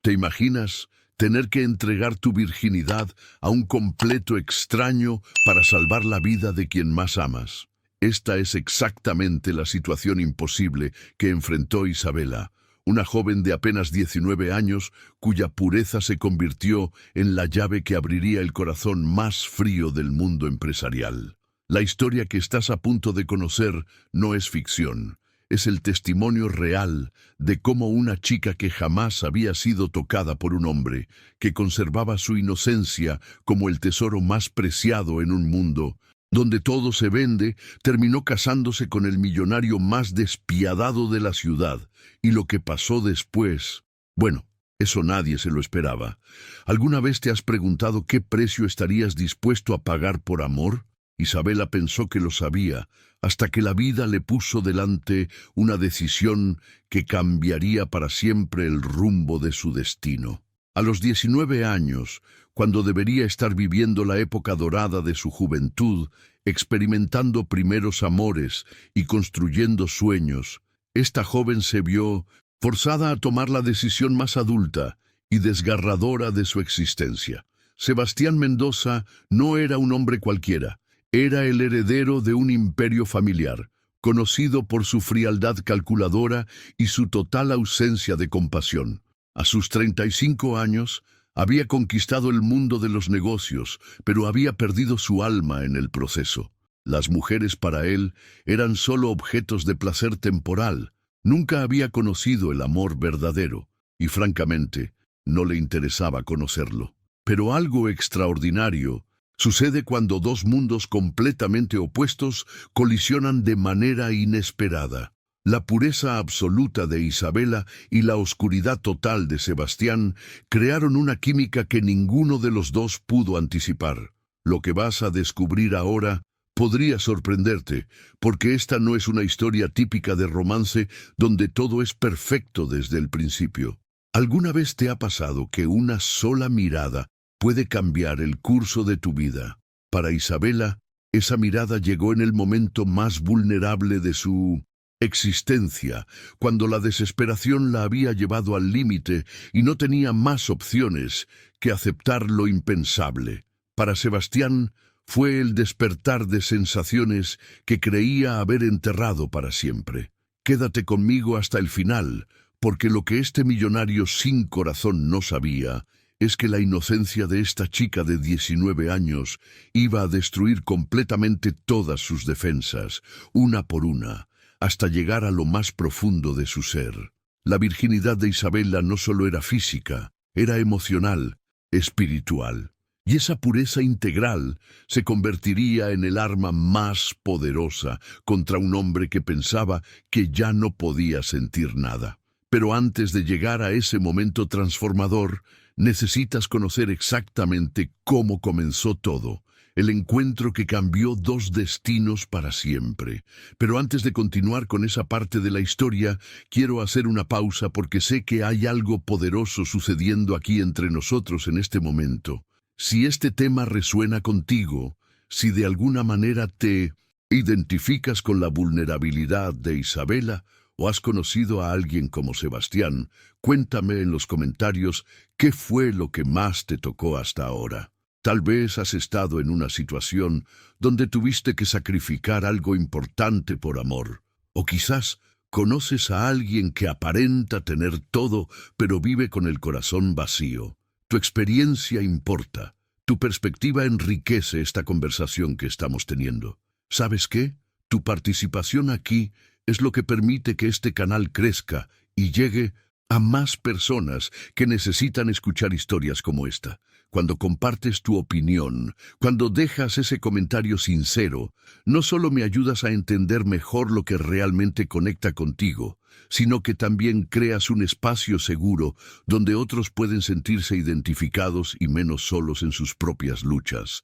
¿Te imaginas tener que entregar tu virginidad a un completo extraño para salvar la vida de quien más amas? Esta es exactamente la situación imposible que enfrentó Isabela, una joven de apenas 19 años cuya pureza se convirtió en la llave que abriría el corazón más frío del mundo empresarial. La historia que estás a punto de conocer no es ficción. Es el testimonio real de cómo una chica que jamás había sido tocada por un hombre, que conservaba su inocencia como el tesoro más preciado en un mundo donde todo se vende, terminó casándose con el millonario más despiadado de la ciudad. Y lo que pasó después, bueno, eso nadie se lo esperaba. ¿Alguna vez te has preguntado qué precio estarías dispuesto a pagar por amor? Isabela pensó que lo sabía, hasta que la vida le puso delante una decisión que cambiaría para siempre el rumbo de su destino. A los 19 años, cuando debería estar viviendo la época dorada de su juventud, experimentando primeros amores y construyendo sueños, esta joven se vio forzada a tomar la decisión más adulta y desgarradora de su existencia. Sebastián Mendoza no era un hombre cualquiera. Era el heredero de un imperio familiar, conocido por su frialdad calculadora y su total ausencia de compasión. A sus 35 años, había conquistado el mundo de los negocios, pero había perdido su alma en el proceso. Las mujeres para él eran solo objetos de placer temporal. Nunca había conocido el amor verdadero, y francamente, no le interesaba conocerlo. Pero algo extraordinario sucede cuando dos mundos completamente opuestos colisionan de manera inesperada. La pureza absoluta de Isabela y la oscuridad total de Sebastián crearon una química que ninguno de los dos pudo anticipar. Lo que vas a descubrir ahora podría sorprenderte, porque esta no es una historia típica de romance donde todo es perfecto desde el principio. ¿Alguna vez te ha pasado que una sola mirada puede cambiar el curso de tu vida? Para Isabela, esa mirada llegó en el momento más vulnerable de su existencia, cuando la desesperación la había llevado al límite y no tenía más opciones que aceptar lo impensable. Para Sebastián, fue el despertar de sensaciones que creía haber enterrado para siempre. Quédate conmigo hasta el final, porque lo que este millonario sin corazón no sabía es que la inocencia de esta chica de 19 años iba a destruir completamente todas sus defensas, una por una, hasta llegar a lo más profundo de su ser. La virginidad de Isabela no solo era física, era emocional, espiritual. Y esa pureza integral se convertiría en el arma más poderosa contra un hombre que pensaba que ya no podía sentir nada. Pero antes de llegar a ese momento transformador, necesitas conocer exactamente cómo comenzó todo. El encuentro que cambió dos destinos para siempre. Pero antes de continuar con esa parte de la historia, quiero hacer una pausa porque sé que hay algo poderoso sucediendo aquí entre nosotros en este momento. Si este tema resuena contigo, si de alguna manera te identificas con la vulnerabilidad de Isabela o has conocido a alguien como Sebastián, cuéntame en los comentarios qué fue lo que más te tocó hasta ahora. Tal vez has estado en una situación donde tuviste que sacrificar algo importante por amor. O quizás conoces a alguien que aparenta tener todo, pero vive con el corazón vacío. Tu experiencia importa. Tu perspectiva enriquece esta conversación que estamos teniendo. ¿Sabes qué? Tu participación aquí es lo que permite que este canal crezca y llegue a más personas que necesitan escuchar historias como esta. Cuando compartes tu opinión, cuando dejas ese comentario sincero, no solo me ayudas a entender mejor lo que realmente conecta contigo, sino que también creas un espacio seguro donde otros pueden sentirse identificados y menos solos en sus propias luchas.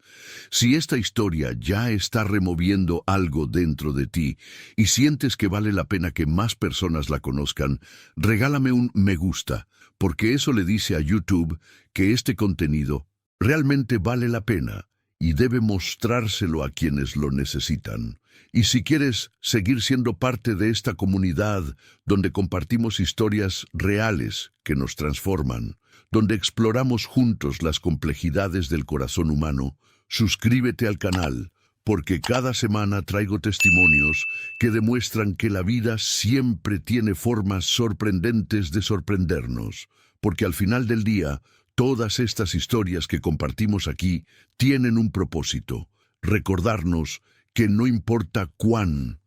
Si esta historia ya está removiendo algo dentro de ti y sientes que vale la pena que más personas la conozcan, regálame un me gusta, porque eso le dice a YouTube que este contenido realmente vale la pena y debe mostrárselo a quienes lo necesitan. Y si quieres seguir siendo parte de esta comunidad donde compartimos historias reales que nos transforman, donde exploramos juntos las complejidades del corazón humano, suscríbete al canal, porque cada semana traigo testimonios que demuestran que la vida siempre tiene formas sorprendentes de sorprendernos, porque al final del día, todas estas historias que compartimos aquí tienen un propósito: recordarnos que no importa cuán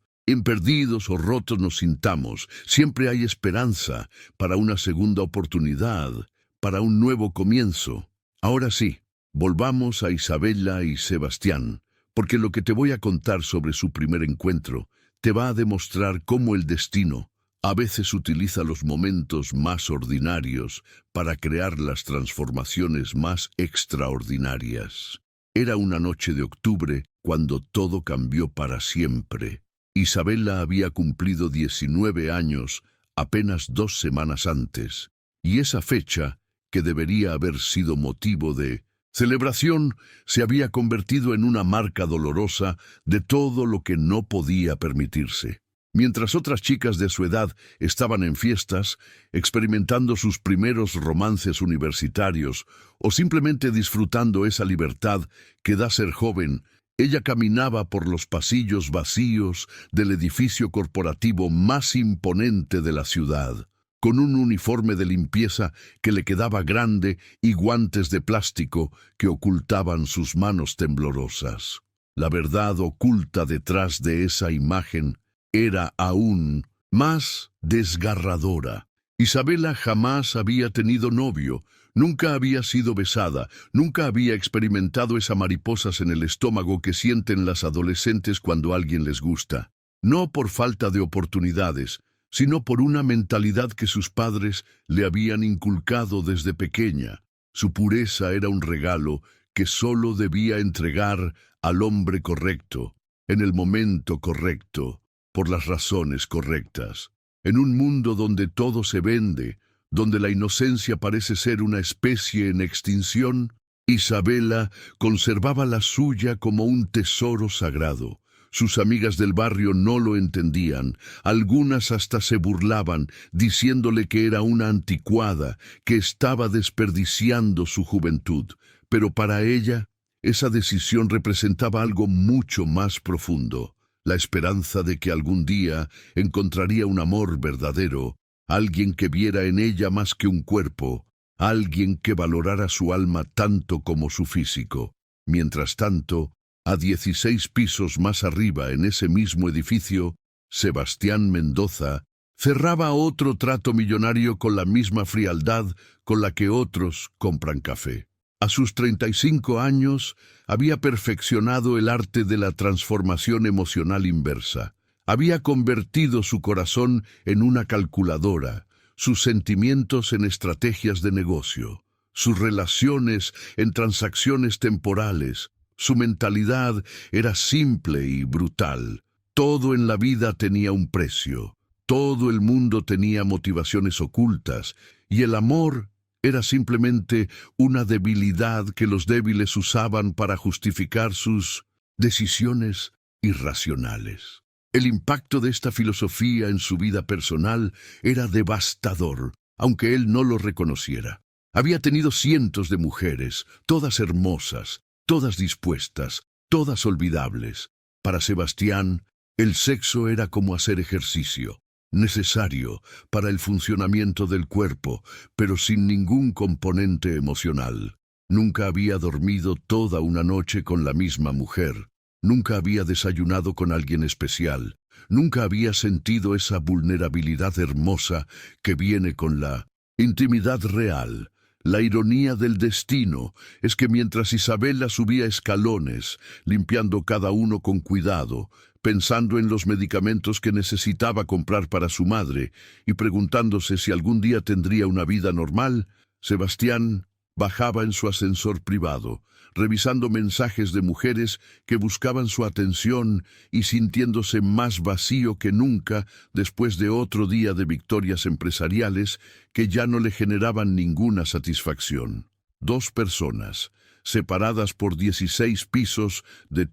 perdidos o rotos nos sintamos, siempre hay esperanza para una segunda oportunidad, para un nuevo comienzo. Ahora sí, volvamos a Isabela y Sebastián, porque lo que te voy a contar sobre su primer encuentro te va a demostrar cómo el destino a veces utiliza los momentos más ordinarios para crear las transformaciones más extraordinarias. Era una noche de octubre cuando todo cambió para siempre. Isabela había cumplido 19 años apenas 2 semanas antes, y esa fecha, que debería haber sido motivo de celebración, se había convertido en una marca dolorosa de todo lo que no podía permitirse. Mientras otras chicas de su edad estaban en fiestas, experimentando sus primeros romances universitarios o simplemente disfrutando esa libertad que da ser joven, ella caminaba por los pasillos vacíos del edificio corporativo más imponente de la ciudad, con un uniforme de limpieza que le quedaba grande y guantes de plástico que ocultaban sus manos temblorosas. La verdad oculta detrás de esa imagen era aún más desgarradora. Isabela jamás había tenido novio, nunca había sido besada, nunca había experimentado esas mariposas en el estómago que sienten las adolescentes cuando alguien les gusta. No por falta de oportunidades, sino por una mentalidad que sus padres le habían inculcado desde pequeña. Su pureza era un regalo que solo debía entregar al hombre correcto, en el momento correcto, por las razones correctas. En un mundo donde todo se vende, donde la inocencia parece ser una especie en extinción, Isabela conservaba la suya como un tesoro sagrado. Sus amigas del barrio no lo entendían, algunas hasta se burlaban, diciéndole que era una anticuada, que estaba desperdiciando su juventud. Pero para ella, esa decisión representaba algo mucho más profundo: la esperanza de que algún día encontraría un amor verdadero, alguien que viera en ella más que un cuerpo, alguien que valorara su alma tanto como su físico. Mientras tanto, a 16 pisos más arriba en ese mismo edificio, Sebastián Mendoza cerraba otro trato millonario con la misma frialdad con la que otros compran café. A sus 35 años, había perfeccionado el arte de la transformación emocional inversa. Había convertido su corazón en una calculadora, sus sentimientos en estrategias de negocio, sus relaciones en transacciones temporales. Su mentalidad era simple y brutal. Todo en la vida tenía un precio. Todo el mundo tenía motivaciones ocultas, y el amor era simplemente una debilidad que los débiles usaban para justificar sus decisiones irracionales. El impacto de esta filosofía en su vida personal era devastador, aunque él no lo reconociera. Había tenido cientos de mujeres, todas hermosas, todas dispuestas, todas olvidables. Para Sebastián, el sexo era como hacer ejercicio, necesario para el funcionamiento del cuerpo, pero sin ningún componente emocional. Nunca había dormido toda una noche con la misma mujer, nunca había desayunado con alguien especial, nunca había sentido esa vulnerabilidad hermosa que viene con la intimidad real. La ironía del destino es que mientras Isabela subía escalones, limpiando cada uno con cuidado, pensando en los medicamentos que necesitaba comprar para su madre y preguntándose si algún día tendría una vida normal, Sebastián bajaba en su ascensor privado, revisando mensajes de mujeres que buscaban su atención y sintiéndose más vacío que nunca después de otro día de victorias empresariales que ya no le generaban ninguna satisfacción. 2 personas, separadas por 16 pisos de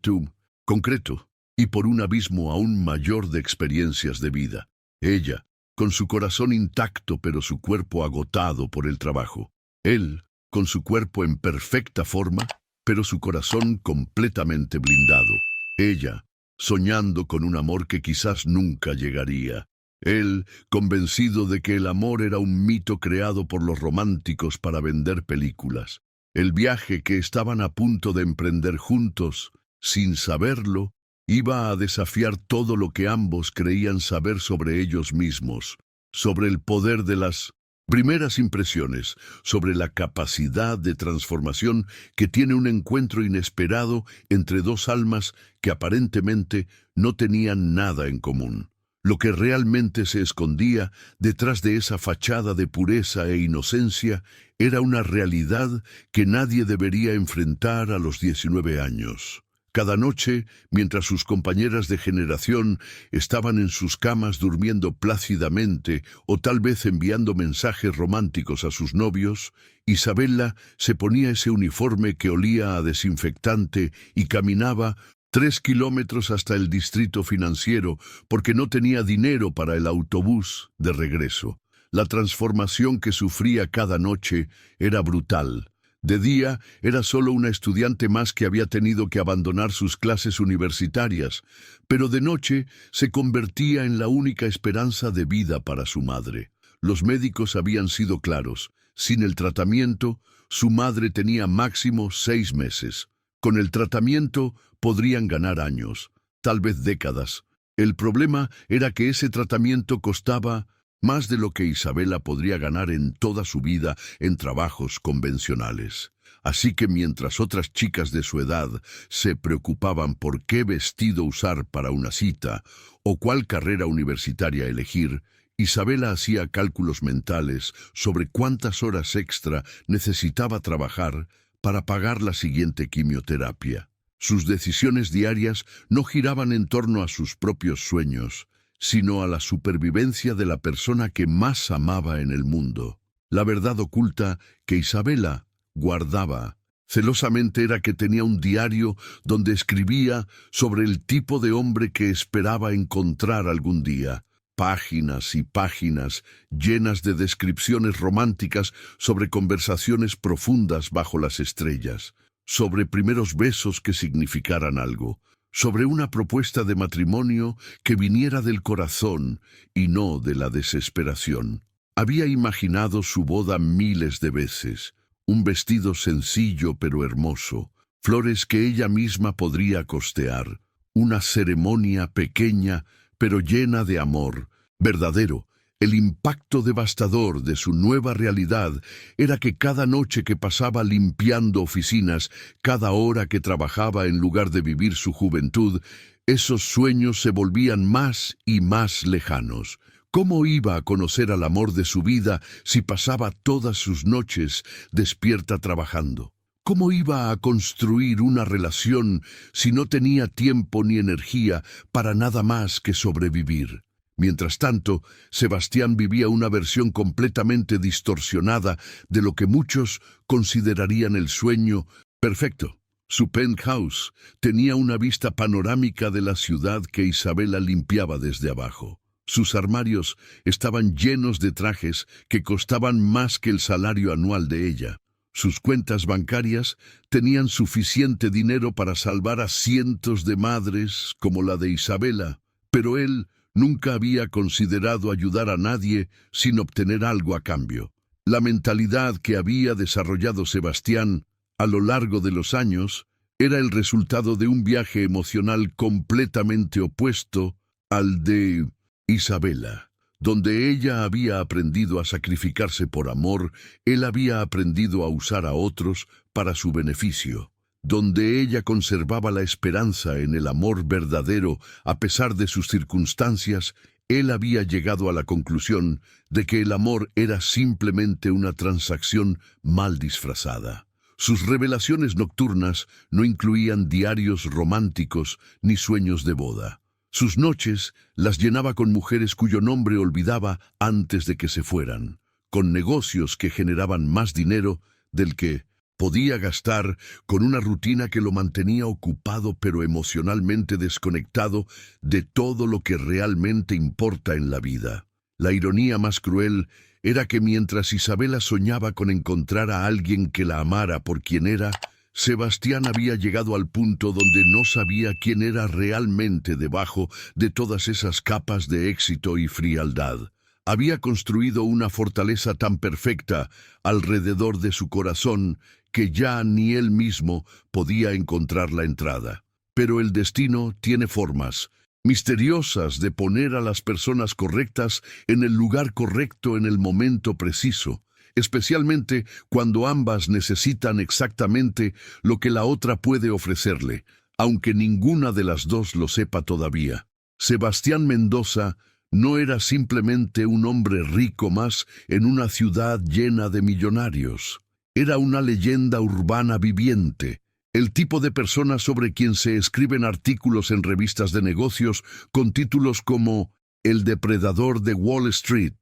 concreto y por un abismo aún mayor de experiencias de vida. Ella, con su corazón intacto pero su cuerpo agotado por el trabajo. Él, con su cuerpo en perfecta forma, pero su corazón completamente blindado. Ella, soñando con un amor que quizás nunca llegaría. Él, convencido de que el amor era un mito creado por los románticos para vender películas. El viaje que estaban a punto de emprender juntos, sin saberlo, iba a desafiar todo lo que ambos creían saber sobre ellos mismos, sobre el poder de las primeras impresiones, sobre la capacidad de transformación que tiene un encuentro inesperado entre dos almas que aparentemente no tenían nada en común. Lo que realmente se escondía detrás de esa fachada de pureza e inocencia era una realidad que nadie debería enfrentar a los 19 años. Cada noche, mientras sus compañeras de generación estaban en sus camas durmiendo plácidamente o tal vez enviando mensajes románticos a sus novios, Isabela se ponía ese uniforme que olía a desinfectante y caminaba 3 kilómetros hasta el distrito financiero porque no tenía dinero para el autobús de regreso. La transformación que sufría cada noche era brutal. De día era solo una estudiante más que había tenido que abandonar sus clases universitarias, pero de noche se convertía en la única esperanza de vida para su madre. Los médicos habían sido claros. Sin el tratamiento, su madre tenía máximo 6 meses. Con el tratamiento podrían ganar años, tal vez décadas. El problema era que ese tratamiento costaba más de lo que Isabela podría ganar en toda su vida en trabajos convencionales. Así que mientras otras chicas de su edad se preocupaban por qué vestido usar para una cita o cuál carrera universitaria elegir, Isabela hacía cálculos mentales sobre cuántas horas extra necesitaba trabajar para pagar la siguiente quimioterapia. Sus decisiones diarias no giraban en torno a sus propios sueños, sino a la supervivencia de la persona que más amaba en el mundo. La verdad oculta que Isabela guardaba celosamente era que tenía un diario donde escribía sobre el tipo de hombre que esperaba encontrar algún día. Páginas y páginas llenas de descripciones románticas sobre conversaciones profundas bajo las estrellas, sobre primeros besos que significaran algo, sobre una propuesta de matrimonio que viniera del corazón y no de la desesperación. Había imaginado su boda miles de veces, un vestido sencillo pero hermoso, flores que ella misma podría costear, una ceremonia pequeña pero llena de amor, verdadero. El impacto devastador de su nueva realidad era que cada noche que pasaba limpiando oficinas, cada hora que trabajaba en lugar de vivir su juventud, esos sueños se volvían más y más lejanos. ¿Cómo iba a conocer al amor de su vida si pasaba todas sus noches despierta trabajando? ¿Cómo iba a construir una relación si no tenía tiempo ni energía para nada más que sobrevivir? Mientras tanto, Sebastián vivía una versión completamente distorsionada de lo que muchos considerarían el sueño perfecto. Su penthouse tenía una vista panorámica de la ciudad que Isabela limpiaba desde abajo. Sus armarios estaban llenos de trajes que costaban más que el salario anual de ella. Sus cuentas bancarias tenían suficiente dinero para salvar a cientos de madres como la de Isabela, pero él nunca había considerado ayudar a nadie sin obtener algo a cambio. La mentalidad que había desarrollado Sebastián a lo largo de los años era el resultado de un viaje emocional completamente opuesto al de Isabela. Donde ella había aprendido a sacrificarse por amor, él había aprendido a usar a otros para su beneficio. Donde ella conservaba la esperanza en el amor verdadero a pesar de sus circunstancias, él había llegado a la conclusión de que el amor era simplemente una transacción mal disfrazada. Sus revelaciones nocturnas no incluían diarios románticos ni sueños de boda. Sus noches las llenaba con mujeres cuyo nombre olvidaba antes de que se fueran, con negocios que generaban más dinero del que Podía gastar con una rutina que lo mantenía ocupado pero emocionalmente desconectado de todo lo que realmente importa en la vida. La ironía más cruel era que mientras Isabela soñaba con encontrar a alguien que la amara por quien era, Sebastián había llegado al punto donde no sabía quién era realmente debajo de todas esas capas de éxito y frialdad. Había construido una fortaleza tan perfecta alrededor de su corazón que ya ni él mismo podía encontrar la entrada. Pero el destino tiene formas misteriosas de poner a las personas correctas en el lugar correcto en el momento preciso, especialmente cuando ambas necesitan exactamente lo que la otra puede ofrecerle, aunque ninguna de las dos lo sepa todavía. Sebastián Mendoza no era simplemente un hombre rico más en una ciudad llena de millonarios. Era una leyenda urbana viviente, el tipo de persona sobre quien se escriben artículos en revistas de negocios con títulos como El depredador de Wall Street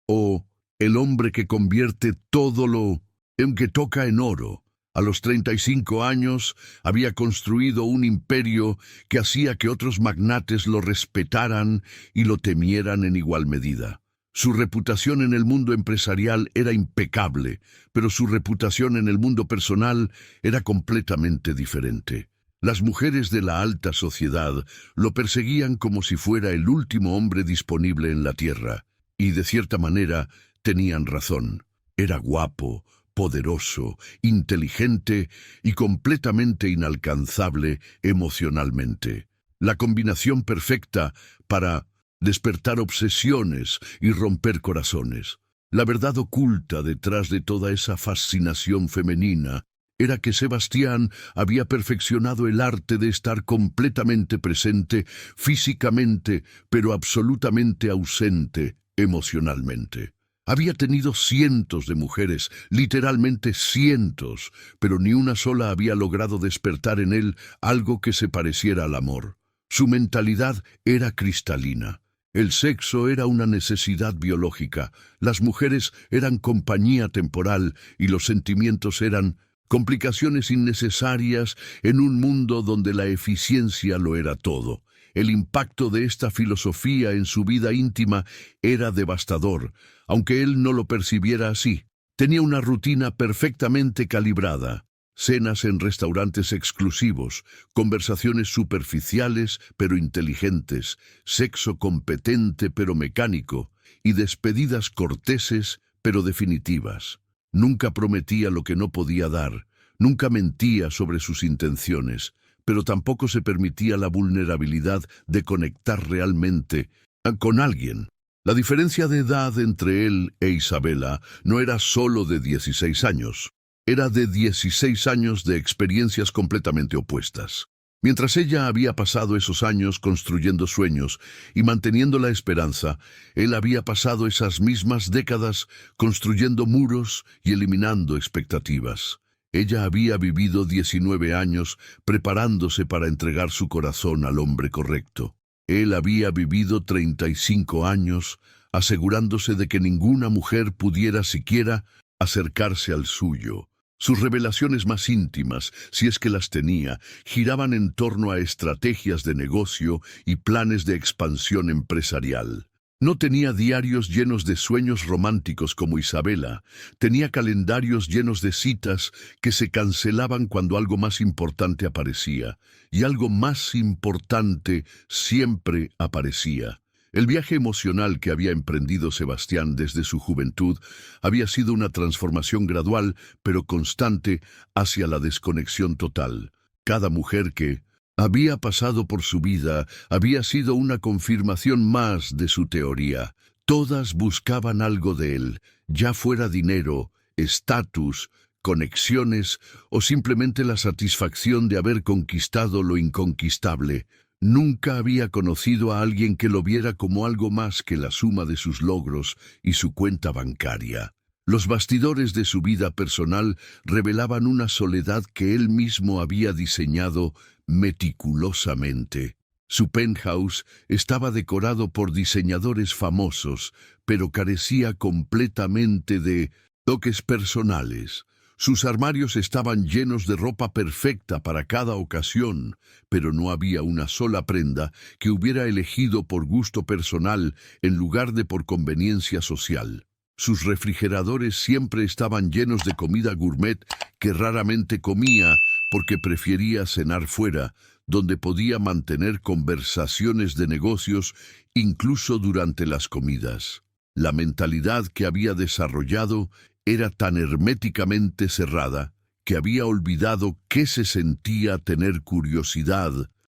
o El hombre que convierte todo lo en que toca en oro. A los 35 años había construido un imperio que hacía que otros magnates lo respetaran y lo temieran en igual medida. Su reputación en el mundo empresarial era impecable, pero su reputación en el mundo personal era completamente diferente. Las mujeres de la alta sociedad lo perseguían como si fuera el último hombre disponible en la tierra, y de cierta manera tenían razón. Era guapo, poderoso, inteligente y completamente inalcanzable emocionalmente. La combinación perfecta para despertar obsesiones y romper corazones. La verdad oculta detrás de toda esa fascinación femenina era que Sebastián había perfeccionado el arte de estar completamente presente físicamente, pero absolutamente ausente emocionalmente. Había tenido cientos de mujeres, literalmente cientos, pero ni una sola había logrado despertar en él algo que se pareciera al amor. Su mentalidad era cristalina. El sexo era una necesidad biológica, las mujeres eran compañía temporal y los sentimientos eran complicaciones innecesarias en un mundo donde la eficiencia lo era todo. El impacto de esta filosofía en su vida íntima era devastador, aunque él no lo percibiera así. Tenía una rutina perfectamente calibrada. Cenas en restaurantes exclusivos, conversaciones superficiales pero inteligentes, sexo competente pero mecánico, y despedidas corteses pero definitivas. Nunca prometía lo que no podía dar, nunca mentía sobre sus intenciones, pero tampoco se permitía la vulnerabilidad de conectar realmente con alguien. La diferencia de edad entre él e Isabela no era solo de 16 años. Era de 16 años de experiencias completamente opuestas. Mientras ella había pasado esos años construyendo sueños y manteniendo la esperanza, él había pasado esas mismas décadas construyendo muros y eliminando expectativas. Ella había vivido 19 años preparándose para entregar su corazón al hombre correcto. Él había vivido 35 años asegurándose de que ninguna mujer pudiera siquiera acercarse al suyo. Sus revelaciones más íntimas, si es que las tenía, giraban en torno a estrategias de negocio y planes de expansión empresarial. No tenía diarios llenos de sueños románticos como Isabela, tenía calendarios llenos de citas que se cancelaban cuando algo más importante aparecía, y algo más importante siempre aparecía. El viaje emocional que había emprendido Sebastián desde su juventud había sido una transformación gradual, pero constante, hacia la desconexión total. Cada mujer que había pasado por su vida había sido una confirmación más de su teoría. Todas buscaban algo de él, ya fuera dinero, estatus, conexiones o simplemente la satisfacción de haber conquistado lo inconquistable. Nunca había conocido a alguien que lo viera como algo más que la suma de sus logros y su cuenta bancaria. Los bastidores de su vida personal revelaban una soledad que él mismo había diseñado meticulosamente. Su penthouse estaba decorado por diseñadores famosos, pero carecía completamente de toques personales. Sus armarios estaban llenos de ropa perfecta para cada ocasión, pero no había una sola prenda que hubiera elegido por gusto personal en lugar de por conveniencia social. Sus refrigeradores siempre estaban llenos de comida gourmet que raramente comía porque prefería cenar fuera, donde podía mantener conversaciones de negocios incluso durante las comidas. La mentalidad que había desarrollado era tan herméticamente cerrada que había olvidado qué se sentía tener curiosidad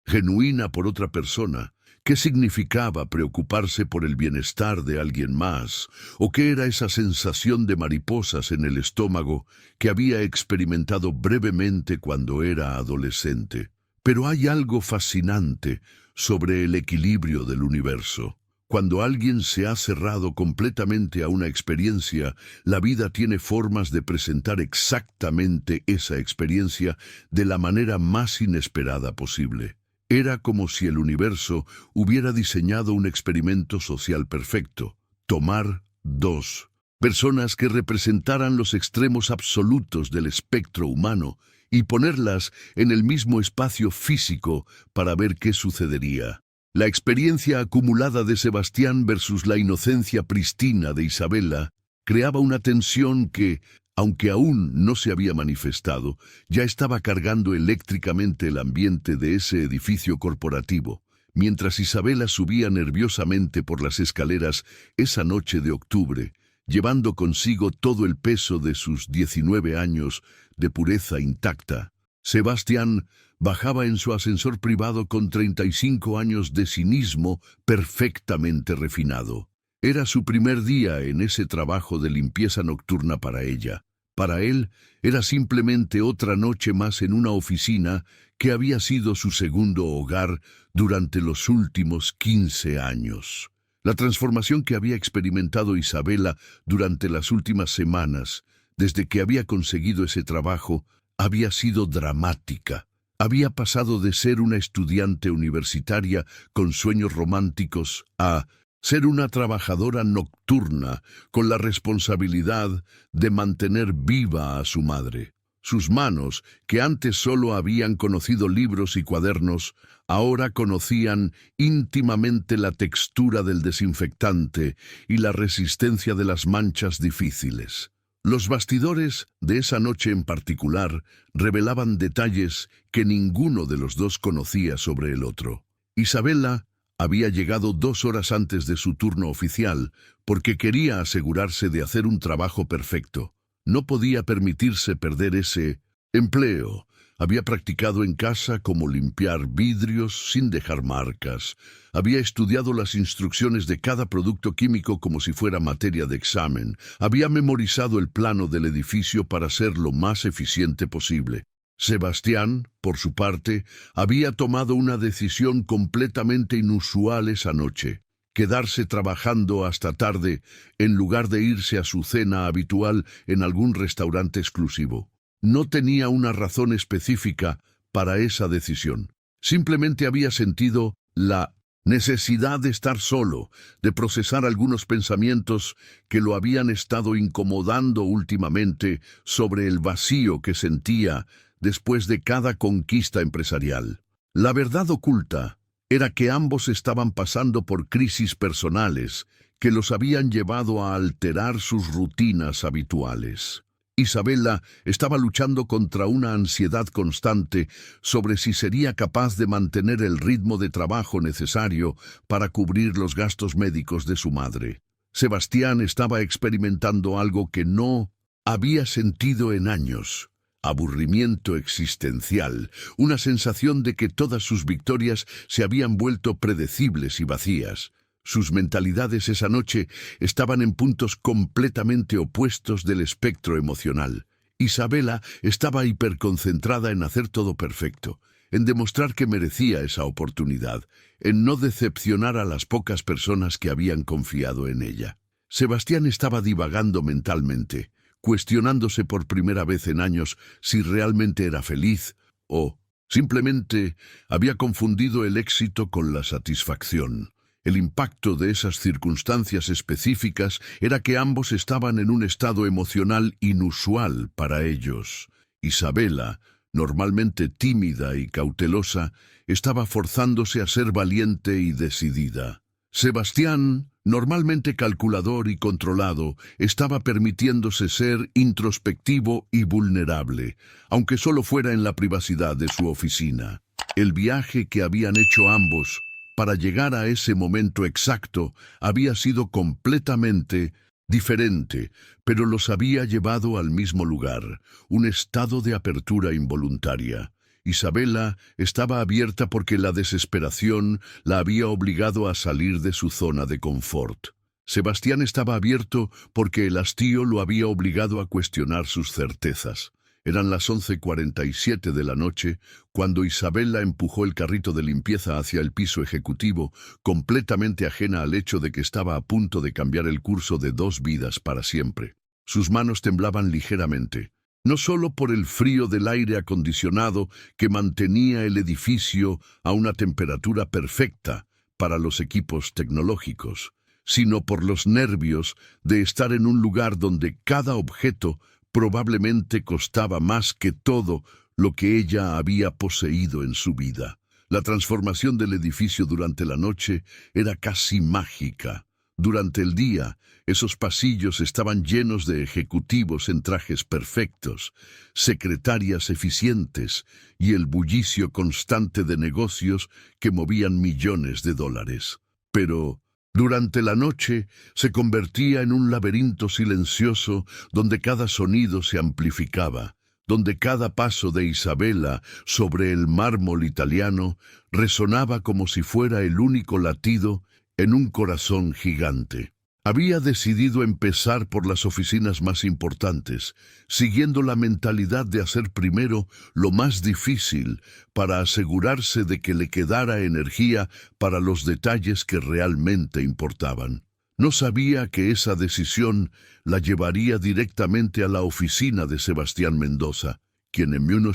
genuina por otra persona, qué significaba preocuparse por el bienestar de alguien más, o qué era esa sensación de mariposas en el estómago que había experimentado brevemente cuando era adolescente. Pero hay algo fascinante sobre el equilibrio del universo. Cuando alguien se ha cerrado completamente a una experiencia, la vida tiene formas de presentar exactamente esa experiencia de la manera más inesperada posible. Era como si el universo hubiera diseñado un experimento social perfecto. Tomar dos personas que representaran los extremos absolutos del espectro humano y ponerlas en el mismo espacio físico para ver qué sucedería. La experiencia acumulada de Sebastián versus la inocencia pristina de Isabela creaba una tensión que, aunque aún no se había manifestado, ya estaba cargando eléctricamente el ambiente de ese edificio corporativo. Mientras Isabela subía nerviosamente por las escaleras esa noche de octubre, llevando consigo todo el peso de sus 19 años de pureza intacta, Sebastián bajaba en su ascensor privado con 35 años de cinismo perfectamente refinado. Era su primer día en ese trabajo de limpieza nocturna para ella. Para él, era simplemente otra noche más en una oficina que había sido su segundo hogar durante los últimos 15 años. La transformación que había experimentado Isabela durante las últimas semanas, desde que había conseguido ese trabajo, había sido dramática. Había pasado de ser una estudiante universitaria con sueños románticos a ser una trabajadora nocturna con la responsabilidad de mantener viva a su madre. Sus manos, que antes solo habían conocido libros y cuadernos, ahora conocían íntimamente la textura del desinfectante y la resistencia de las manchas difíciles. Los bastidores de esa noche en particular revelaban detalles que ninguno de los dos conocía sobre el otro. Isabela había llegado 2 horas antes de su turno oficial porque quería asegurarse de hacer un trabajo perfecto. No podía permitirse perder ese empleo. Había practicado en casa cómo limpiar vidrios sin dejar marcas. Había estudiado las instrucciones de cada producto químico como si fuera materia de examen. Había memorizado el plano del edificio para ser lo más eficiente posible. Sebastián, por su parte, había tomado una decisión completamente inusual esa noche: quedarse trabajando hasta tarde en lugar de irse a su cena habitual en algún restaurante exclusivo. No tenía una razón específica para esa decisión. Simplemente había sentido la necesidad de estar solo, de procesar algunos pensamientos que lo habían estado incomodando últimamente sobre el vacío que sentía después de cada conquista empresarial. La verdad oculta era que ambos estaban pasando por crisis personales que los habían llevado a alterar sus rutinas habituales. Isabela estaba luchando contra una ansiedad constante sobre si sería capaz de mantener el ritmo de trabajo necesario para cubrir los gastos médicos de su madre. Sebastián estaba experimentando algo que no había sentido en años: aburrimiento existencial, una sensación de que todas sus victorias se habían vuelto predecibles y vacías. Sus mentalidades esa noche estaban en puntos completamente opuestos del espectro emocional. Isabela estaba hiperconcentrada en hacer todo perfecto, en demostrar que merecía esa oportunidad, en no decepcionar a las pocas personas que habían confiado en ella. Sebastián estaba divagando mentalmente, cuestionándose por primera vez en años si realmente era feliz o simplemente había confundido el éxito con la satisfacción. El impacto de esas circunstancias específicas era que ambos estaban en un estado emocional inusual para ellos. Isabela, normalmente tímida y cautelosa, estaba forzándose a ser valiente y decidida. Sebastián, normalmente calculador y controlado, estaba permitiéndose ser introspectivo y vulnerable, aunque solo fuera en la privacidad de su oficina. El viaje que habían hecho ambos para llegar a ese momento exacto había sido completamente diferente, pero los había llevado al mismo lugar, un estado de apertura involuntaria. Isabela estaba abierta porque la desesperación la había obligado a salir de su zona de confort. Sebastián estaba abierto porque el hastío lo había obligado a cuestionar sus certezas. Eran las 11:47 de la noche cuando Isabela empujó el carrito de limpieza hacia el piso ejecutivo, completamente ajena al hecho de que estaba a punto de cambiar el curso de 2 vidas para siempre. Sus manos temblaban ligeramente, no solo por el frío del aire acondicionado que mantenía el edificio a una temperatura perfecta para los equipos tecnológicos, sino por los nervios de estar en un lugar donde cada objeto probablemente costaba más que todo lo que ella había poseído en su vida. La transformación del edificio durante la noche era casi mágica. Durante el día, esos pasillos estaban llenos de ejecutivos en trajes perfectos, secretarias eficientes y el bullicio constante de negocios que movían millones de dólares. Pero durante la noche se convertía en un laberinto silencioso donde cada sonido se amplificaba, donde cada paso de Isabela sobre el mármol italiano resonaba como si fuera el único latido en un corazón gigante. Había decidido empezar por las oficinas más importantes, siguiendo la mentalidad de hacer primero lo más difícil para asegurarse de que le quedara energía para los detalles que realmente importaban. No sabía que esa decisión la llevaría directamente a la oficina de Sebastián Mendoza, quien en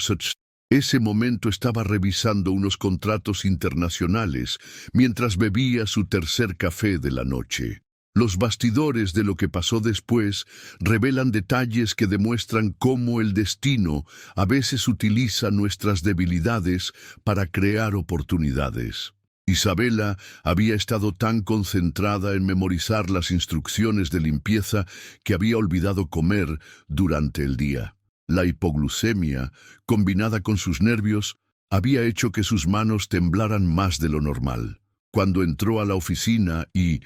ese momento estaba revisando unos contratos internacionales mientras bebía su tercer café de la noche. Los bastidores de lo que pasó después revelan detalles que demuestran cómo el destino a veces utiliza nuestras debilidades para crear oportunidades. Isabela había estado tan concentrada en memorizar las instrucciones de limpieza que había olvidado comer durante el día. La hipoglucemia, combinada con sus nervios, había hecho que sus manos temblaran más de lo normal. Cuando entró a la oficina y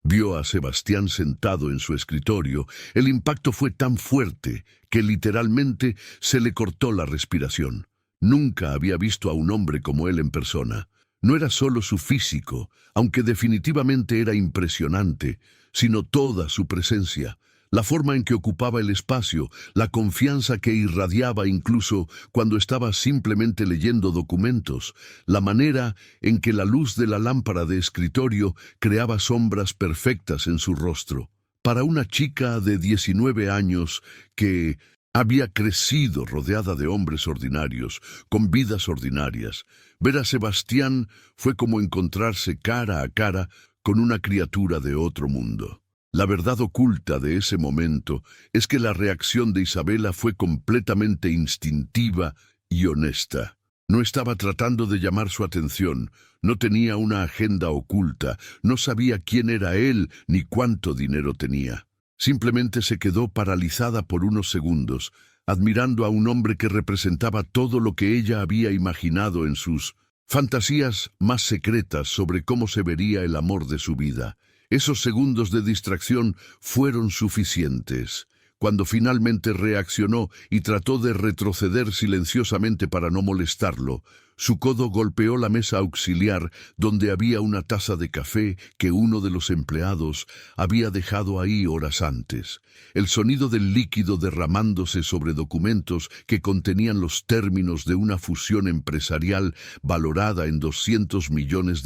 vio a Sebastián sentado en su escritorio, el impacto fue tan fuerte que literalmente se le cortó la respiración. Nunca había visto a un hombre como él en persona. No era solo su físico, aunque definitivamente era impresionante, sino toda su presencia. La forma en que ocupaba el espacio, la confianza que irradiaba incluso cuando estaba simplemente leyendo documentos, la manera en que la luz de la lámpara de escritorio creaba sombras perfectas en su rostro. Para una chica de 19 años que había crecido rodeada de hombres ordinarios, con vidas ordinarias, ver a Sebastián fue como encontrarse cara a cara con una criatura de otro mundo. La verdad oculta de ese momento es que la reacción de Isabela fue completamente instintiva y honesta. No estaba tratando de llamar su atención, no tenía una agenda oculta, no sabía quién era él ni cuánto dinero tenía. Simplemente se quedó paralizada por unos segundos, admirando a un hombre que representaba todo lo que ella había imaginado en sus fantasías más secretas sobre cómo se vería el amor de su vida. Esos segundos de distracción fueron suficientes. Cuando finalmente reaccionó y trató de retroceder silenciosamente para no molestarlo, su codo golpeó la mesa auxiliar donde había una taza de café que uno de los empleados había dejado ahí horas antes. El sonido del líquido derramándose sobre documentos que contenían los términos de una fusión empresarial valorada en $200 millones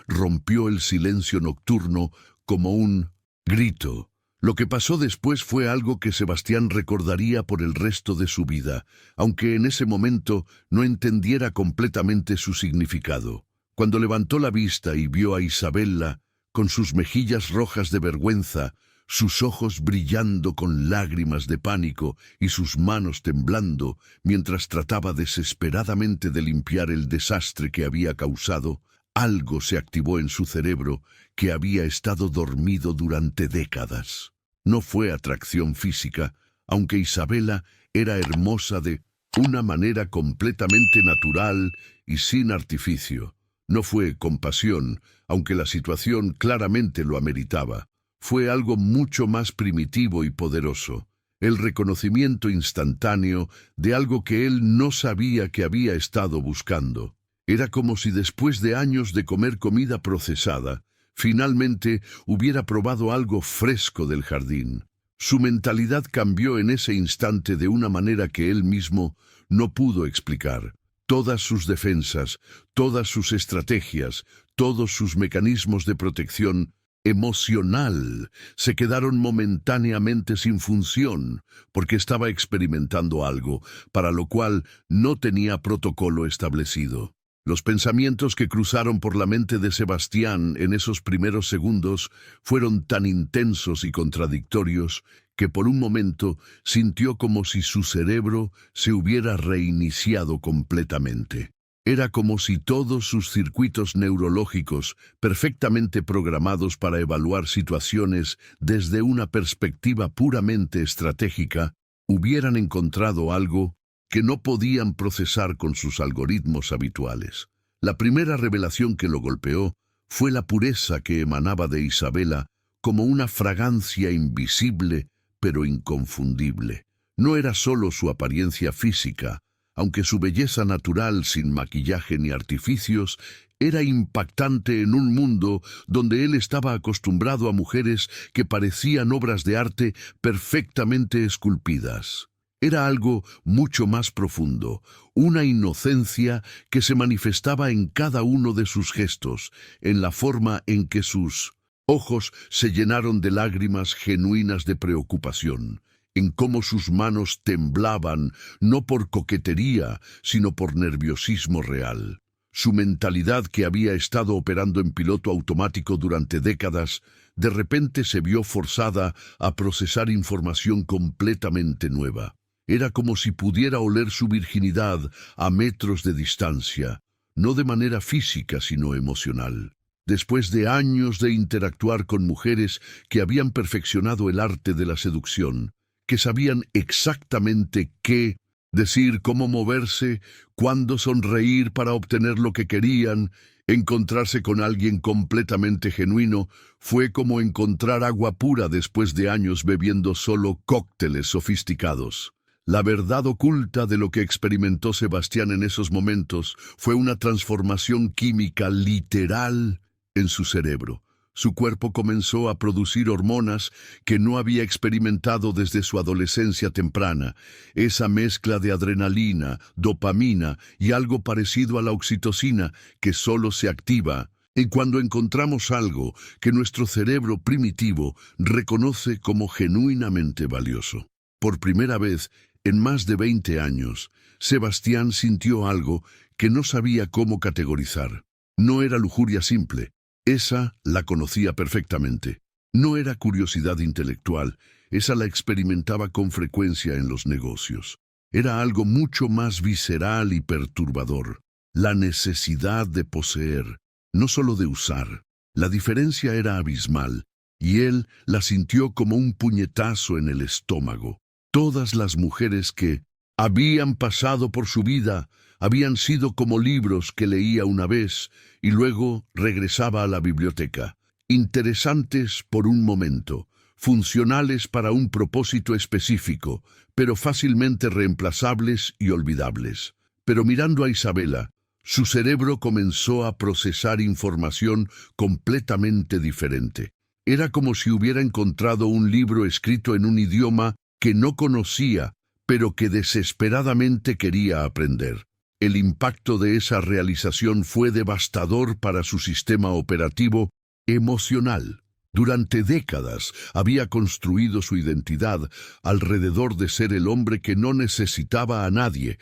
rompió el silencio nocturno como un grito. Lo que pasó después fue algo que Sebastián recordaría por el resto de su vida, aunque en ese momento no entendiera completamente su significado. Cuando levantó la vista y vio a Isabella, con sus mejillas rojas de vergüenza, sus ojos brillando con lágrimas de pánico y sus manos temblando, mientras trataba desesperadamente de limpiar el desastre que había causado, algo se activó en su cerebro que había estado dormido durante décadas. No fue atracción física, aunque Isabella era hermosa de una manera completamente natural y sin artificio. No fue compasión, aunque la situación claramente lo ameritaba. Fue algo mucho más primitivo y poderoso. El reconocimiento instantáneo de algo que él no sabía que había estado buscando. Era como si después de años de comer comida procesada, finalmente hubiera probado algo fresco del jardín. Su mentalidad cambió en ese instante de una manera que él mismo no pudo explicar. Todas sus defensas, todas sus estrategias, todos sus mecanismos de protección emocional se quedaron momentáneamente sin función porque estaba experimentando algo para lo cual no tenía protocolo establecido. Los pensamientos que cruzaron por la mente de Sebastián en esos primeros segundos fueron tan intensos y contradictorios que por un momento sintió como si su cerebro se hubiera reiniciado completamente. Era como si todos sus circuitos neurológicos, perfectamente programados para evaluar situaciones desde una perspectiva puramente estratégica, hubieran encontrado algo que no podían procesar con sus algoritmos habituales. La primera revelación que lo golpeó fue la pureza que emanaba de Isabella como una fragancia invisible pero inconfundible. No era solo su apariencia física, aunque su belleza natural sin maquillaje ni artificios era impactante en un mundo donde él estaba acostumbrado a mujeres que parecían obras de arte perfectamente esculpidas. Era algo mucho más profundo, una inocencia que se manifestaba en cada uno de sus gestos, en la forma en que sus ojos se llenaron de lágrimas genuinas de preocupación, en cómo sus manos temblaban, no por coquetería, sino por nerviosismo real. Su mentalidad, que había estado operando en piloto automático durante décadas, de repente se vio forzada a procesar información completamente nueva. Era como si pudiera oler su virginidad a metros de distancia, no de manera física sino emocional. Después de años de interactuar con mujeres que habían perfeccionado el arte de la seducción, que sabían exactamente qué decir, cómo moverse, cuándo sonreír para obtener lo que querían, encontrarse con alguien completamente genuino fue como encontrar agua pura después de años bebiendo solo cócteles sofisticados. La verdad oculta de lo que experimentó Sebastián en esos momentos fue una transformación química literal en su cerebro. Su cuerpo comenzó a producir hormonas que no había experimentado desde su adolescencia temprana, esa mezcla de adrenalina, dopamina y algo parecido a la oxitocina que solo se activa cuando encontramos algo que nuestro cerebro primitivo reconoce como genuinamente valioso. Por primera vez en más de 20 años, Sebastián sintió algo que no sabía cómo categorizar. No era lujuria simple. Esa la conocía perfectamente. No era curiosidad intelectual, esa la experimentaba con frecuencia en los negocios. Era algo mucho más visceral y perturbador. La necesidad de poseer, no solo de usar. La diferencia era abismal, y él la sintió como un puñetazo en el estómago. Todas las mujeres que habían pasado por su vida habían sido como libros que leía una vez y luego regresaba a la biblioteca. Interesantes por un momento, funcionales para un propósito específico, pero fácilmente reemplazables y olvidables. Pero mirando a Isabella, su cerebro comenzó a procesar información completamente diferente. Era como si hubiera encontrado un libro escrito en un idioma que no conocía, pero que desesperadamente quería aprender. El impacto de esa realización fue devastador para su sistema operativo emocional. Durante décadas había construido su identidad alrededor de ser el hombre que no necesitaba a nadie,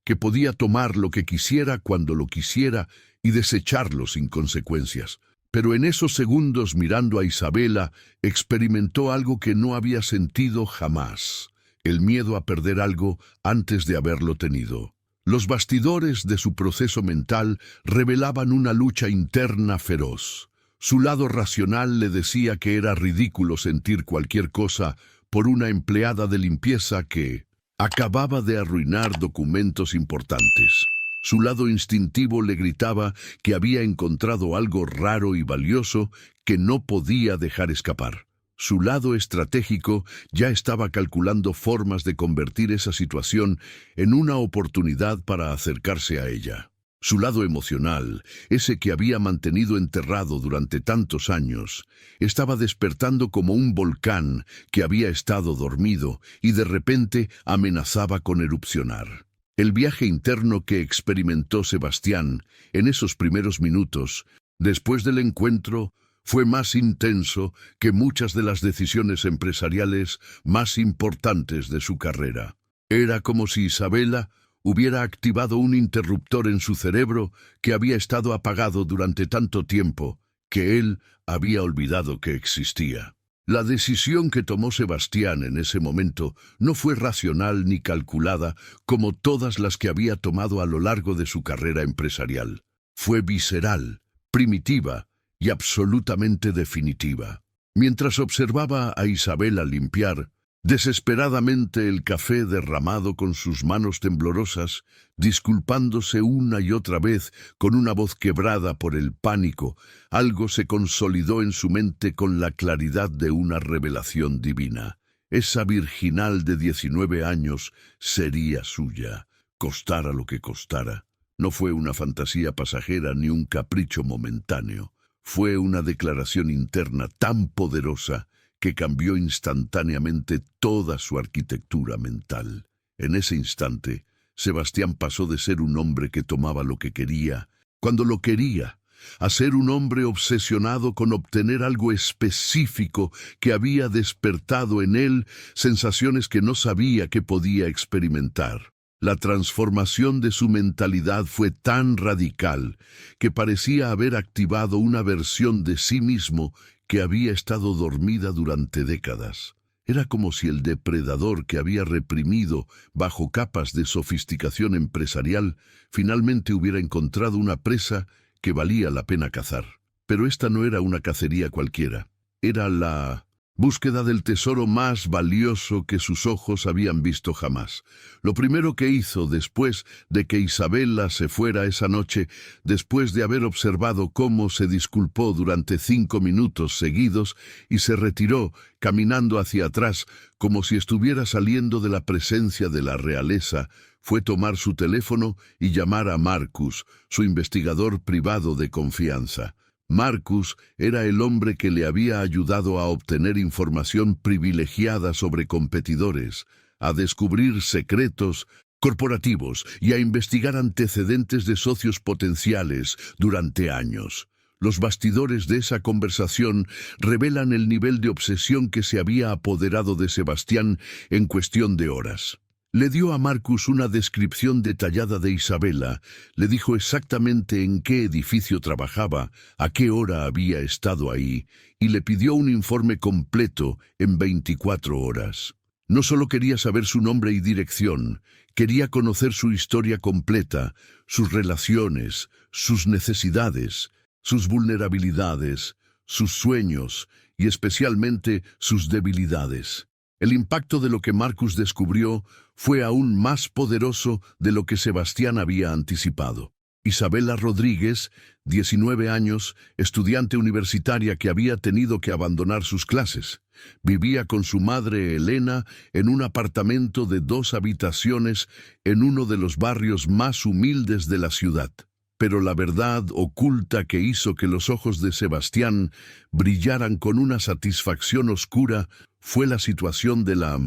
que podía tomar lo que quisiera cuando lo quisiera y desecharlo sin consecuencias. Pero en esos segundos, mirando a Isabela, experimentó algo que no había sentido jamás: el miedo a perder algo antes de haberlo tenido. Los bastidores de su proceso mental revelaban una lucha interna feroz. Su lado racional le decía que era ridículo sentir cualquier cosa por una empleada de limpieza que acababa de arruinar documentos importantes. Su lado instintivo le gritaba que había encontrado algo raro y valioso que no podía dejar escapar. Su lado estratégico ya estaba calculando formas de convertir esa situación en una oportunidad para acercarse a ella. Su lado emocional, ese que había mantenido enterrado durante tantos años, estaba despertando como un volcán que había estado dormido y de repente amenazaba con erupcionar. El viaje interno que experimentó Sebastián en esos primeros minutos, después del encuentro, fue más intenso que muchas de las decisiones empresariales más importantes de su carrera. Era como si Isabela hubiera activado un interruptor en su cerebro que había estado apagado durante tanto tiempo que él había olvidado que existía. La decisión que tomó Sebastián en ese momento no fue racional ni calculada como todas las que había tomado a lo largo de su carrera empresarial. Fue visceral, primitiva y absolutamente definitiva. Mientras observaba a Isabela limpiar desesperadamente el café derramado con sus manos temblorosas, disculpándose una y otra vez con una voz quebrada por el pánico, algo se consolidó en su mente con la claridad de una revelación divina. Esa virginal de 19 años sería suya, costara lo que costara. No fue una fantasía pasajera ni un capricho momentáneo. Fue una declaración interna tan poderosa que cambió instantáneamente toda su arquitectura mental. En ese instante, Sebastián pasó de ser un hombre que tomaba lo que quería, cuando lo quería, a ser un hombre obsesionado con obtener algo específico que había despertado en él sensaciones que no sabía que podía experimentar. La transformación de su mentalidad fue tan radical que parecía haber activado una versión de sí mismo que había estado dormida durante décadas. Era como si el depredador que había reprimido bajo capas de sofisticación empresarial finalmente hubiera encontrado una presa que valía la pena cazar. Pero esta no era una cacería cualquiera. Era la búsqueda del tesoro más valioso que sus ojos habían visto jamás. Lo primero que hizo después de que Isabela se fuera esa noche, después de haber observado cómo se disculpó durante 5 minutos seguidos y se retiró caminando hacia atrás como si estuviera saliendo de la presencia de la realeza, fue tomar su teléfono y llamar a Marcus, su investigador privado de confianza. Marcus era el hombre que le había ayudado a obtener información privilegiada sobre competidores, a descubrir secretos corporativos y a investigar antecedentes de socios potenciales durante años. Los bastidores de esa conversación revelan el nivel de obsesión que se había apoderado de Sebastián en cuestión de horas. Le dio a Marcus una descripción detallada de Isabela, le dijo exactamente en qué edificio trabajaba, a qué hora había estado ahí, y le pidió un informe completo en 24 horas. No solo quería saber su nombre y dirección, quería conocer su historia completa, sus relaciones, sus necesidades, sus vulnerabilidades, sus sueños y especialmente sus debilidades. El impacto de lo que Marcus descubrió fue aún más poderoso de lo que Sebastián había anticipado. Isabela Rodríguez, 19 años, estudiante universitaria que había tenido que abandonar sus clases. Vivía con su madre Elena en un apartamento de 2 habitaciones en uno de los barrios más humildes de la ciudad. Pero la verdad oculta que hizo que los ojos de Sebastián brillaran con una satisfacción oscura fue la situación de la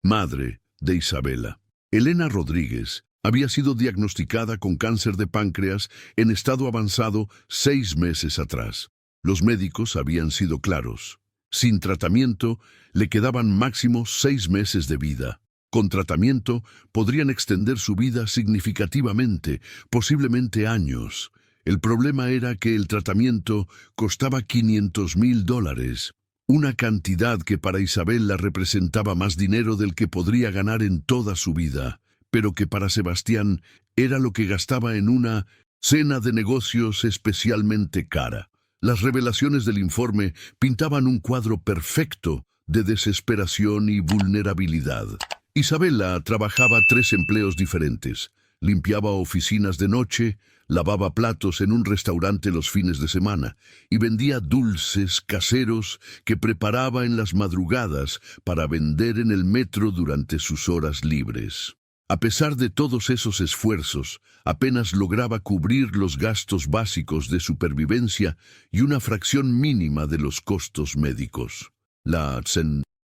madre de Isabela. Elena Rodríguez había sido diagnosticada con cáncer de páncreas en estado avanzado 6 meses atrás. Los médicos habían sido claros. Sin tratamiento, le quedaban máximo 6 meses de vida. Con tratamiento, podrían extender su vida significativamente, posiblemente años. El problema era que el tratamiento costaba $500,000, una cantidad que para Isabella representaba más dinero del que podría ganar en toda su vida, pero que para Sebastián era lo que gastaba en una cena de negocios especialmente cara. Las revelaciones del informe pintaban un cuadro perfecto de desesperación y vulnerabilidad. Isabella trabajaba 3 empleos diferentes. Limpiaba oficinas de noche, lavaba platos en un restaurante los fines de semana y vendía dulces caseros que preparaba en las madrugadas para vender en el metro durante sus horas libres. A pesar de todos esos esfuerzos, apenas lograba cubrir los gastos básicos de supervivencia y una fracción mínima de los costos médicos. La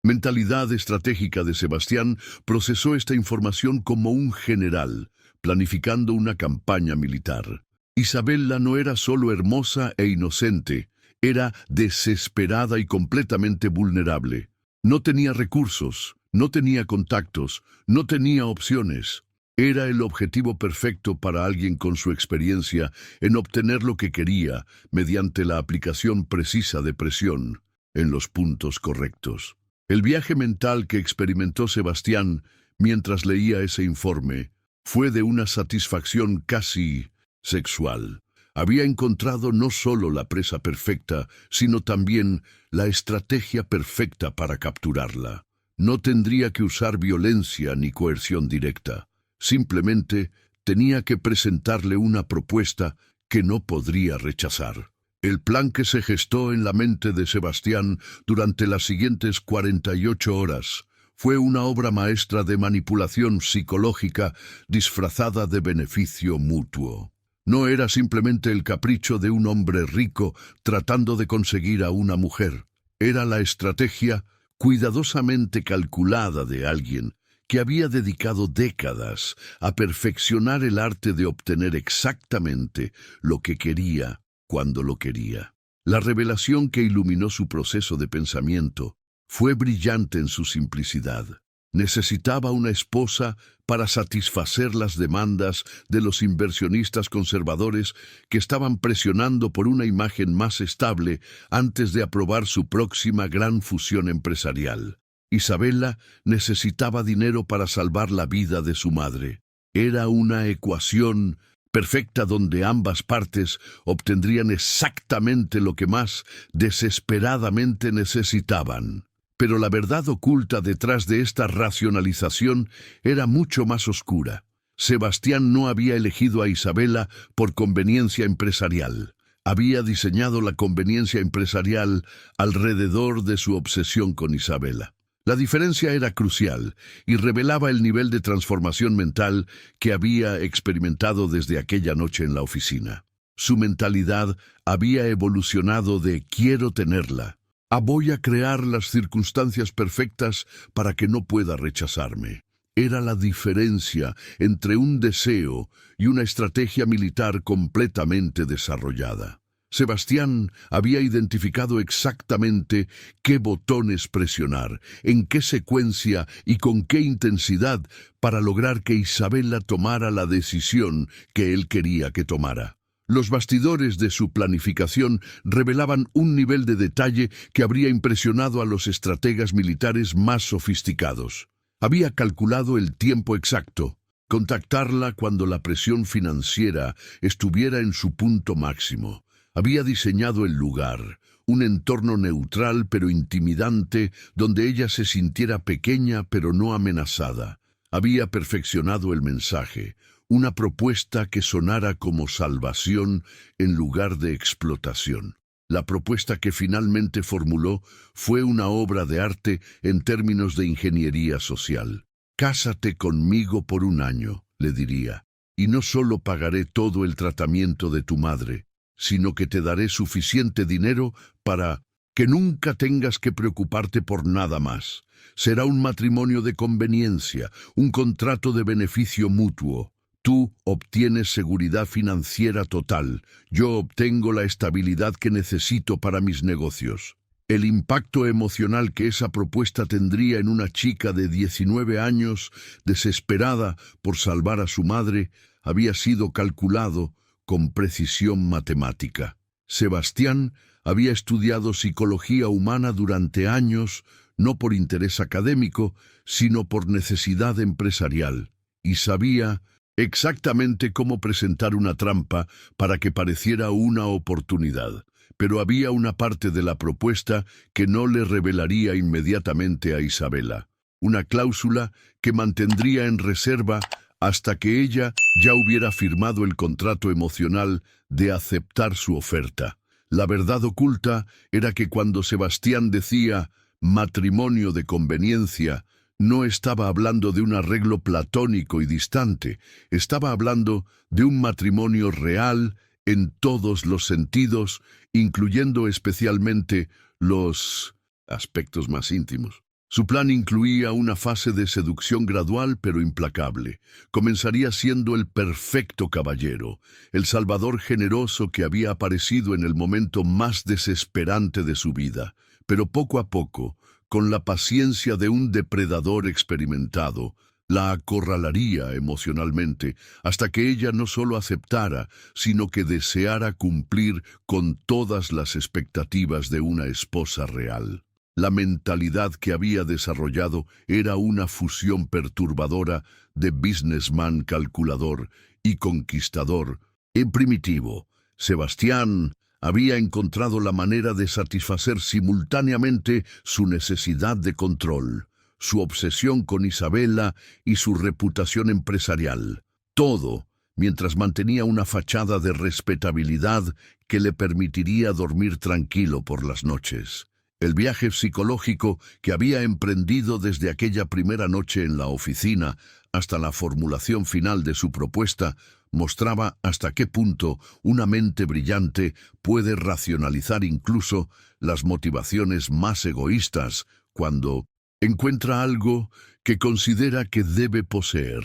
mentalidad estratégica de Sebastián procesó esta información como un general, planificando una campaña militar. Isabella no era solo hermosa e inocente, era desesperada y completamente vulnerable. No tenía recursos, no tenía contactos, no tenía opciones. Era el objetivo perfecto para alguien con su experiencia en obtener lo que quería mediante la aplicación precisa de presión en los puntos correctos. El viaje mental que experimentó Sebastián mientras leía ese informe fue de una satisfacción casi sexual. Había encontrado no solo la presa perfecta, sino también la estrategia perfecta para capturarla. No tendría que usar violencia ni coerción directa. Simplemente tenía que presentarle una propuesta que no podría rechazar. El plan que se gestó en la mente de Sebastián durante las siguientes 48 horas fue una obra maestra de manipulación psicológica disfrazada de beneficio mutuo. No era simplemente el capricho de un hombre rico tratando de conseguir a una mujer. Era la estrategia cuidadosamente calculada de alguien que había dedicado décadas a perfeccionar el arte de obtener exactamente lo que quería cuando lo quería. La revelación que iluminó su proceso de pensamiento fue brillante en su simplicidad. Necesitaba una esposa para satisfacer las demandas de los inversionistas conservadores que estaban presionando por una imagen más estable antes de aprobar su próxima gran fusión empresarial. Isabella necesitaba dinero para salvar la vida de su madre. Era una ecuación perfecta donde ambas partes obtendrían exactamente lo que más desesperadamente necesitaban. Pero la verdad oculta detrás de esta racionalización era mucho más oscura. Sebastián no había elegido a Isabella por conveniencia empresarial. Había diseñado la conveniencia empresarial alrededor de su obsesión con Isabella. La diferencia era crucial y revelaba el nivel de transformación mental que había experimentado desde aquella noche en la oficina. Su mentalidad había evolucionado de "quiero tenerla" a "voy a crear las circunstancias perfectas para que no pueda rechazarme". Era la diferencia entre un deseo y una estrategia militar completamente desarrollada. Sebastián había identificado exactamente qué botones presionar, en qué secuencia y con qué intensidad para lograr que Isabella tomara la decisión que él quería que tomara. Los bastidores de su planificación revelaban un nivel de detalle que habría impresionado a los estrategas militares más sofisticados. Había calculado el tiempo exacto, contactarla cuando la presión financiera estuviera en su punto máximo. Había diseñado el lugar, un entorno neutral pero intimidante donde ella se sintiera pequeña pero no amenazada. Había perfeccionado el mensaje, una propuesta que sonara como salvación en lugar de explotación. La propuesta que finalmente formuló fue una obra de arte en términos de ingeniería social. «Cásate conmigo por 1 año», le diría, «y no solo pagaré todo el tratamiento de tu madre, sino que te daré suficiente dinero para que nunca tengas que preocuparte por nada más. Será un matrimonio de conveniencia, un contrato de beneficio mutuo. Tú obtienes seguridad financiera total, yo obtengo la estabilidad que necesito para mis negocios». El impacto emocional que esa propuesta tendría en una chica de 19 años, desesperada por salvar a su madre, había sido calculado con precisión matemática. Sebastián había estudiado psicología humana durante años, no por interés académico, sino por necesidad empresarial, y sabía exactamente cómo presentar una trampa para que pareciera una oportunidad. Pero había una parte de la propuesta que no le revelaría inmediatamente a Isabela, una cláusula que mantendría en reserva hasta que ella ya hubiera firmado el contrato emocional de aceptar su oferta. La verdad oculta era que cuando Sebastián decía matrimonio de conveniencia, no estaba hablando de un arreglo platónico y distante, estaba hablando de un matrimonio real en todos los sentidos, incluyendo especialmente los aspectos más íntimos. Su plan incluía una fase de seducción gradual pero implacable. Comenzaría siendo el perfecto caballero, el salvador generoso que había aparecido en el momento más desesperante de su vida. Pero poco a poco, con la paciencia de un depredador experimentado, la acorralaría emocionalmente hasta que ella no solo aceptara, sino que deseara cumplir con todas las expectativas de una esposa real. La mentalidad que había desarrollado era una fusión perturbadora de businessman calculador y conquistador. En primitivo, Sebastián había encontrado la manera de satisfacer simultáneamente su necesidad de control, su obsesión con Isabela y su reputación empresarial. Todo mientras mantenía una fachada de respetabilidad que le permitiría dormir tranquilo por las noches. El viaje psicológico que había emprendido desde aquella primera noche en la oficina hasta la formulación final de su propuesta mostraba hasta qué punto una mente brillante puede racionalizar incluso las motivaciones más egoístas cuando encuentra algo que considera que debe poseer.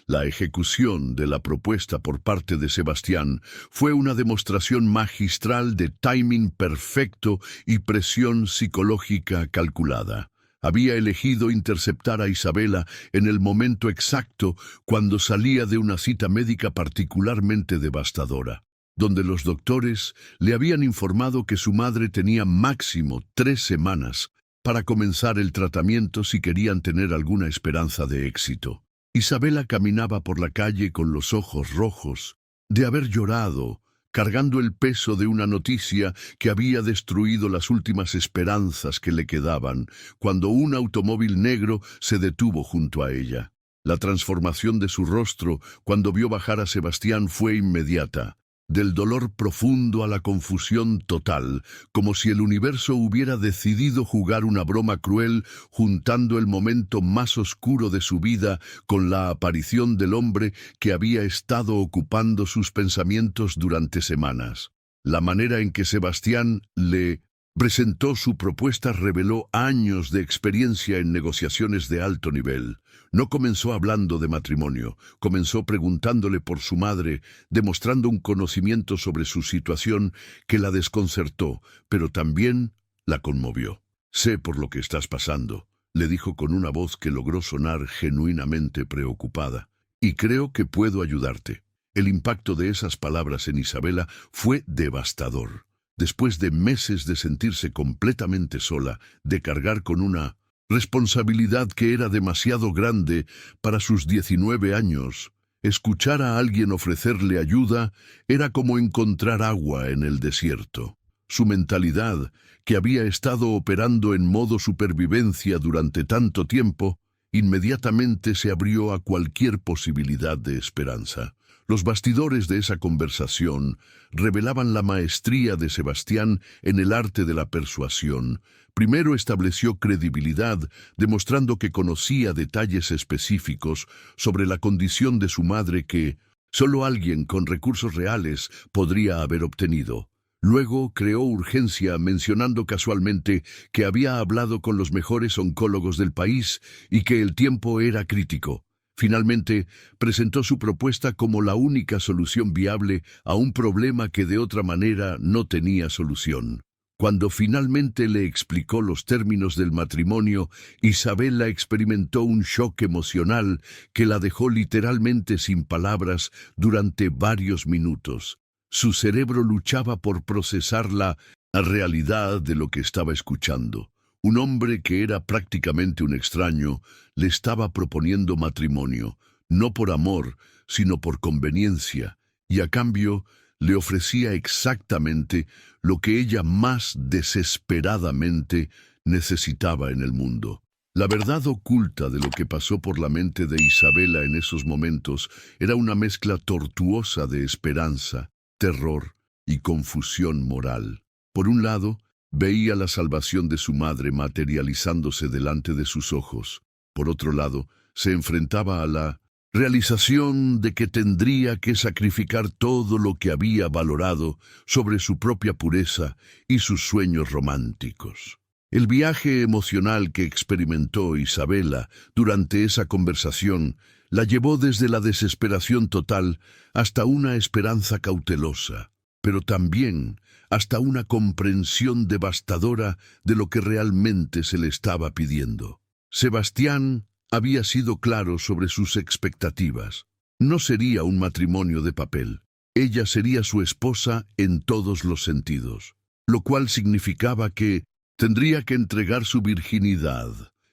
La ejecución de la propuesta por parte de Sebastián fue una demostración magistral de timing perfecto y presión psicológica calculada. Había elegido interceptar a Isabela en el momento exacto cuando salía de una cita médica particularmente devastadora, donde los doctores le habían informado que su madre tenía máximo 3 semanas para comenzar el tratamiento si querían tener alguna esperanza de éxito. Isabela caminaba por la calle con los ojos rojos, de haber llorado, cargando el peso de una noticia que había destruido las últimas esperanzas que le quedaban, cuando un automóvil negro se detuvo junto a ella. La transformación de su rostro cuando vio bajar a Sebastián fue inmediata. Del dolor profundo a la confusión total, como si el universo hubiera decidido jugar una broma cruel, juntando el momento más oscuro de su vida con la aparición del hombre que había estado ocupando sus pensamientos durante semanas. La manera en que Sebastián le presentó su propuesta reveló años de experiencia en negociaciones de alto nivel. No comenzó hablando de matrimonio, comenzó preguntándole por su madre, demostrando un conocimiento sobre su situación que la desconcertó, pero también la conmovió. «Sé por lo que estás pasando», le dijo con una voz que logró sonar genuinamente preocupada, «y creo que puedo ayudarte». El impacto de esas palabras en Isabela fue devastador. Después de meses de sentirse completamente sola, de cargar con una responsabilidad que era demasiado grande para sus 19 años, escuchar a alguien ofrecerle ayuda era como encontrar agua en el desierto. Su mentalidad, que había estado operando en modo supervivencia durante tanto tiempo, inmediatamente se abrió a cualquier posibilidad de esperanza. Los bastidores de esa conversación revelaban la maestría de Sebastián en el arte de la persuasión. Primero estableció credibilidad, demostrando que conocía detalles específicos sobre la condición de su madre que solo alguien con recursos reales podría haber obtenido. Luego creó urgencia mencionando casualmente que había hablado con los mejores oncólogos del país y que el tiempo era crítico. Finalmente, presentó su propuesta como la única solución viable a un problema que de otra manera no tenía solución. Cuando finalmente le explicó los términos del matrimonio, Isabela experimentó un shock emocional que la dejó literalmente sin palabras durante varios minutos. Su cerebro luchaba por procesar la realidad de lo que estaba escuchando. Un hombre que era prácticamente un extraño le estaba proponiendo matrimonio, no por amor, sino por conveniencia, y a cambio le ofrecía exactamente lo que ella más desesperadamente necesitaba en el mundo. La verdad oculta de lo que pasó por la mente de Isabela en esos momentos era una mezcla tortuosa de esperanza, terror y confusión moral. Por un lado, veía la salvación de su madre materializándose delante de sus ojos. Por otro lado, se enfrentaba a la realización de que tendría que sacrificar todo lo que había valorado sobre su propia pureza y sus sueños románticos. El viaje emocional que experimentó Isabela durante esa conversación la llevó desde la desesperación total hasta una esperanza cautelosa, pero también hasta una comprensión devastadora de lo que realmente se le estaba pidiendo. Sebastián había sido claro sobre sus expectativas. No sería un matrimonio de papel. Ella sería su esposa en todos los sentidos, lo cual significaba que tendría que entregar su virginidad,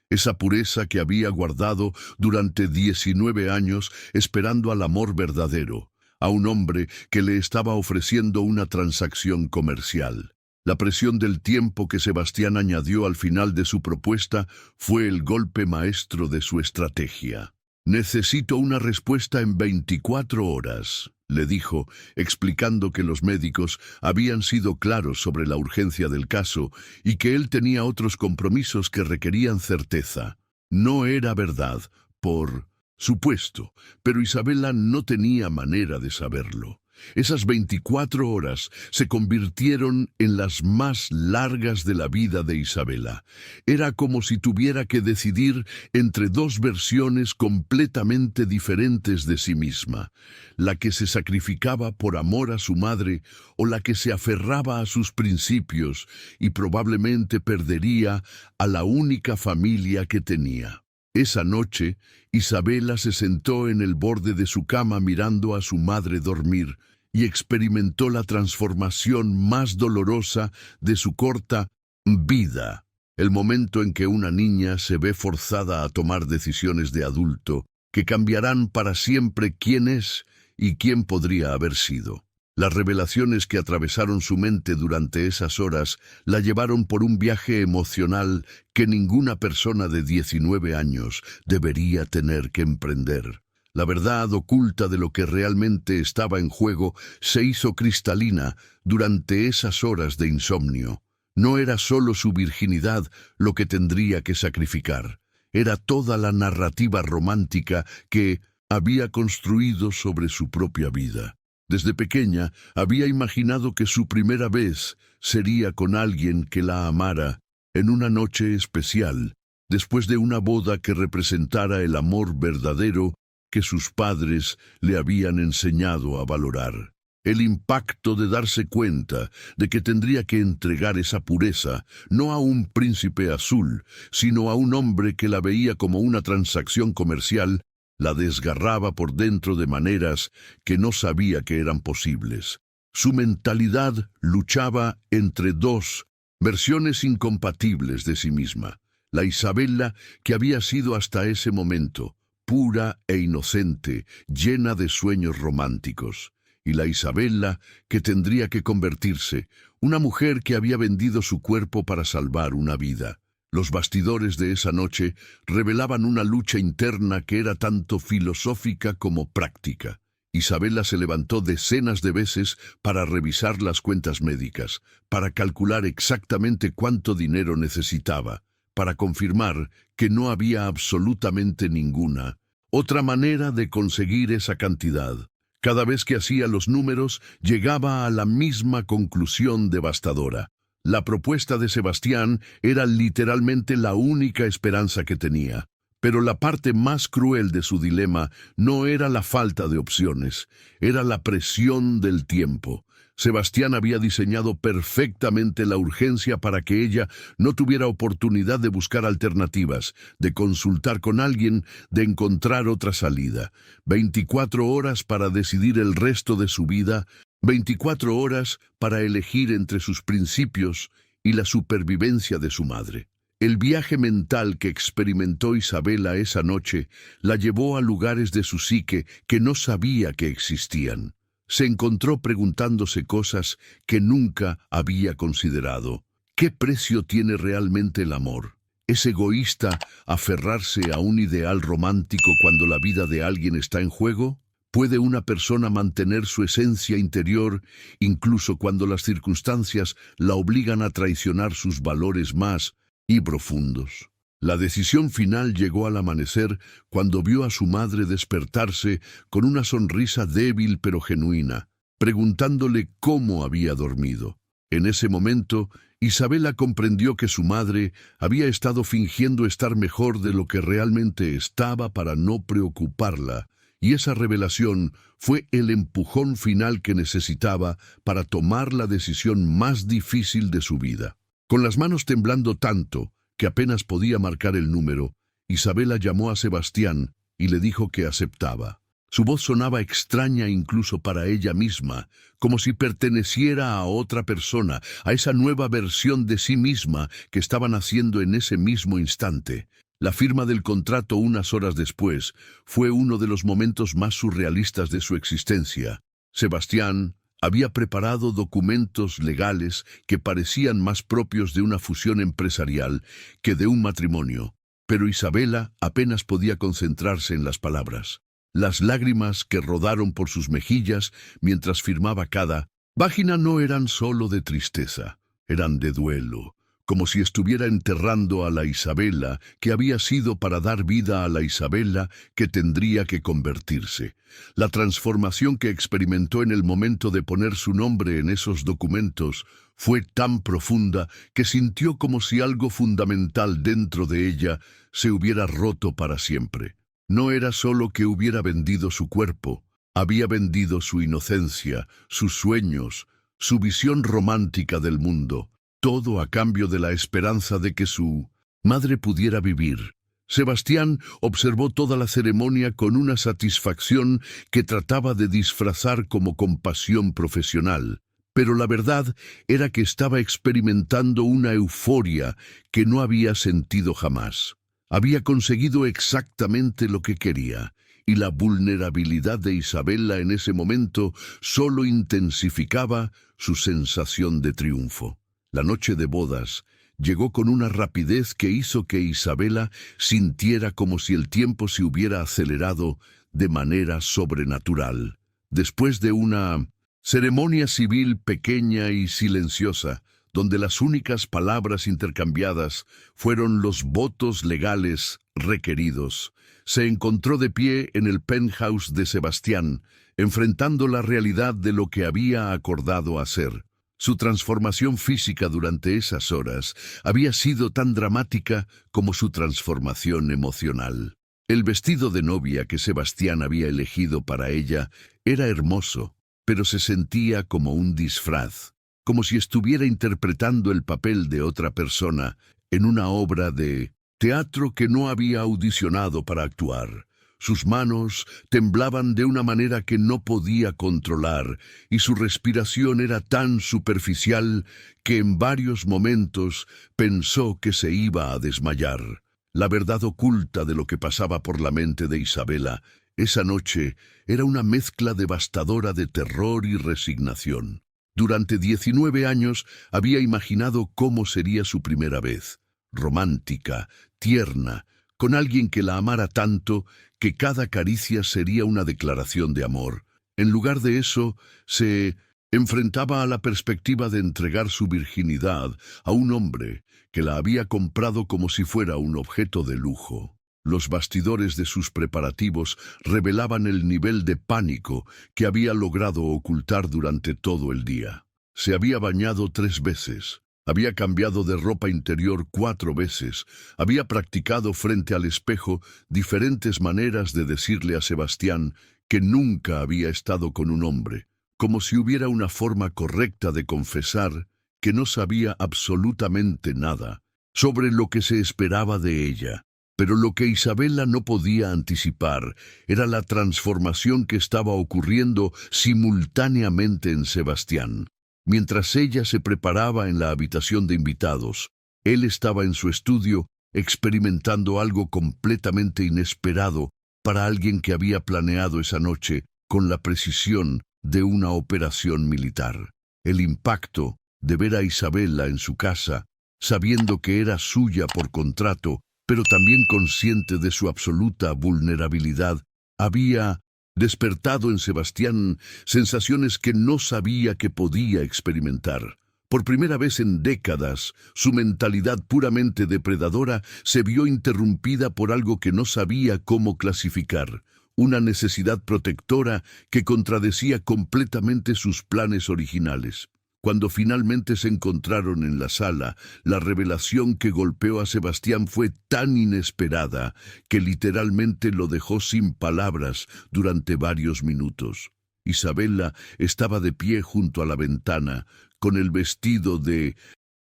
esa pureza que había guardado durante 19 años esperando al amor verdadero, a un hombre que le estaba ofreciendo una transacción comercial. La presión del tiempo que Sebastián añadió al final de su propuesta fue el golpe maestro de su estrategia. «Necesito una respuesta en 24 horas», le dijo, explicando que los médicos habían sido claros sobre la urgencia del caso y que él tenía otros compromisos que requerían certeza. No era verdad, por supuesto, pero Isabela no tenía manera de saberlo. Esas 24 horas se convirtieron en las más largas de la vida de Isabela. Era como si tuviera que decidir entre dos versiones completamente diferentes de sí misma, la que se sacrificaba por amor a su madre o la que se aferraba a sus principios y probablemente perdería a la única familia que tenía. Esa noche, Isabela se sentó en el borde de su cama mirando a su madre dormir y experimentó la transformación más dolorosa de su corta vida. El momento en que una niña se ve forzada a tomar decisiones de adulto que cambiarán para siempre quién es y quién podría haber sido. Las revelaciones que atravesaron su mente durante esas horas la llevaron por un viaje emocional que ninguna persona de 19 años debería tener que emprender. La verdad oculta de lo que realmente estaba en juego se hizo cristalina durante esas horas de insomnio. No era solo su virginidad lo que tendría que sacrificar, era toda la narrativa romántica que había construido sobre su propia vida. Desde pequeña había imaginado que su primera vez sería con alguien que la amara en una noche especial, después de una boda que representara el amor verdadero que sus padres le habían enseñado a valorar. El impacto de darse cuenta de que tendría que entregar esa pureza no a un príncipe azul, sino a un hombre que la veía como una transacción comercial, la desgarraba por dentro de maneras que no sabía que eran posibles. Su mentalidad luchaba entre dos versiones incompatibles de sí misma. La Isabela que había sido hasta ese momento, pura e inocente, llena de sueños románticos, y la Isabela que tendría que convertirse, una mujer que había vendido su cuerpo para salvar una vida. Los bastidores de esa noche revelaban una lucha interna que era tanto filosófica como práctica. Isabela se levantó decenas de veces para revisar las cuentas médicas, para calcular exactamente cuánto dinero necesitaba, para confirmar que no había absolutamente ninguna otra manera de conseguir esa cantidad. Cada vez que hacía los números, llegaba a la misma conclusión devastadora. La propuesta de Sebastián era literalmente la única esperanza que tenía. Pero la parte más cruel de su dilema no era la falta de opciones, era la presión del tiempo. Sebastián había diseñado perfectamente la urgencia para que ella no tuviera oportunidad de buscar alternativas, de consultar con alguien, de encontrar otra salida. 24 horas para decidir el resto de su vida, 24 horas para elegir entre sus principios y la supervivencia de su madre. El viaje mental que experimentó Isabela esa noche la llevó a lugares de su psique que no sabía que existían. Se encontró preguntándose cosas que nunca había considerado. ¿Qué precio tiene realmente el amor? ¿Es egoísta aferrarse a un ideal romántico cuando la vida de alguien está en juego? ¿Puede una persona mantener su esencia interior incluso cuando las circunstancias la obligan a traicionar sus valores más y profundos? La decisión final llegó al amanecer cuando vio a su madre despertarse con una sonrisa débil pero genuina, preguntándole cómo había dormido. En ese momento, Isabela comprendió que su madre había estado fingiendo estar mejor de lo que realmente estaba para no preocuparla, y esa revelación fue el empujón final que necesitaba para tomar la decisión más difícil de su vida. Con las manos temblando tanto que apenas podía marcar el número, Isabela llamó a Sebastián y le dijo que aceptaba. Su voz sonaba extraña incluso para ella misma, como si perteneciera a otra persona, a esa nueva versión de sí misma que estaban haciendo en ese mismo instante. La firma del contrato unas horas después fue uno de los momentos más surrealistas de su existencia. Sebastián había preparado documentos legales que parecían más propios de una fusión empresarial que de un matrimonio, pero Isabela apenas podía concentrarse en las palabras. Las lágrimas que rodaron por sus mejillas mientras firmaba cada página no eran solo de tristeza, eran de duelo, como si estuviera enterrando a la Isabela que había sido para dar vida a la Isabela que tendría que convertirse. La transformación que experimentó en el momento de poner su nombre en esos documentos fue tan profunda que sintió como si algo fundamental dentro de ella se hubiera roto para siempre. No era solo que hubiera vendido su cuerpo, había vendido su inocencia, sus sueños, su visión romántica del mundo, todo a cambio de la esperanza de que su madre pudiera vivir. Sebastián observó toda la ceremonia con una satisfacción que trataba de disfrazar como compasión profesional, pero la verdad era que estaba experimentando una euforia que no había sentido jamás. Había conseguido exactamente lo que quería, y la vulnerabilidad de Isabela en ese momento solo intensificaba su sensación de triunfo. La noche de bodas llegó con una rapidez que hizo que Isabela sintiera como si el tiempo se hubiera acelerado de manera sobrenatural. Después de una ceremonia civil pequeña y silenciosa, donde las únicas palabras intercambiadas fueron los votos legales requeridos, se encontró de pie en el penthouse de Sebastián, enfrentando la realidad de lo que había acordado hacer. Su transformación física durante esas horas había sido tan dramática como su transformación emocional. El vestido de novia que Sebastián había elegido para ella era hermoso, pero se sentía como un disfraz, como si estuviera interpretando el papel de otra persona en una obra de teatro que no había audicionado para actuar. Sus manos temblaban de una manera que no podía controlar y su respiración era tan superficial que en varios momentos pensó que se iba a desmayar. La verdad oculta de lo que pasaba por la mente de Isabela esa noche era una mezcla devastadora de terror y resignación. Durante 19 años había imaginado cómo sería su primera vez, romántica, tierna, con alguien que la amara tanto que cada caricia sería una declaración de amor. En lugar de eso, se enfrentaba a la perspectiva de entregar su virginidad a un hombre que la había comprado como si fuera un objeto de lujo. Los bastidores de sus preparativos revelaban el nivel de pánico que había logrado ocultar durante todo el día. Se había bañado 3 veces. Había cambiado de ropa interior 4 veces, había practicado frente al espejo diferentes maneras de decirle a Sebastián que nunca había estado con un hombre, como si hubiera una forma correcta de confesar que no sabía absolutamente nada sobre lo que se esperaba de ella. Pero lo que Isabela no podía anticipar era la transformación que estaba ocurriendo simultáneamente en Sebastián. Mientras ella se preparaba en la habitación de invitados, él estaba en su estudio experimentando algo completamente inesperado para alguien que había planeado esa noche con la precisión de una operación militar. El impacto de ver a Isabela en su casa, sabiendo que era suya por contrato, pero también consciente de su absoluta vulnerabilidad, había despertado en Sebastián sensaciones que no sabía que podía experimentar. Por primera vez en décadas, su mentalidad puramente depredadora se vio interrumpida por algo que no sabía cómo clasificar, una necesidad protectora que contradecía completamente sus planes originales. Cuando finalmente se encontraron en la sala, la revelación que golpeó a Sebastián fue tan inesperada que literalmente lo dejó sin palabras durante varios minutos. Isabela estaba de pie junto a la ventana, con el vestido de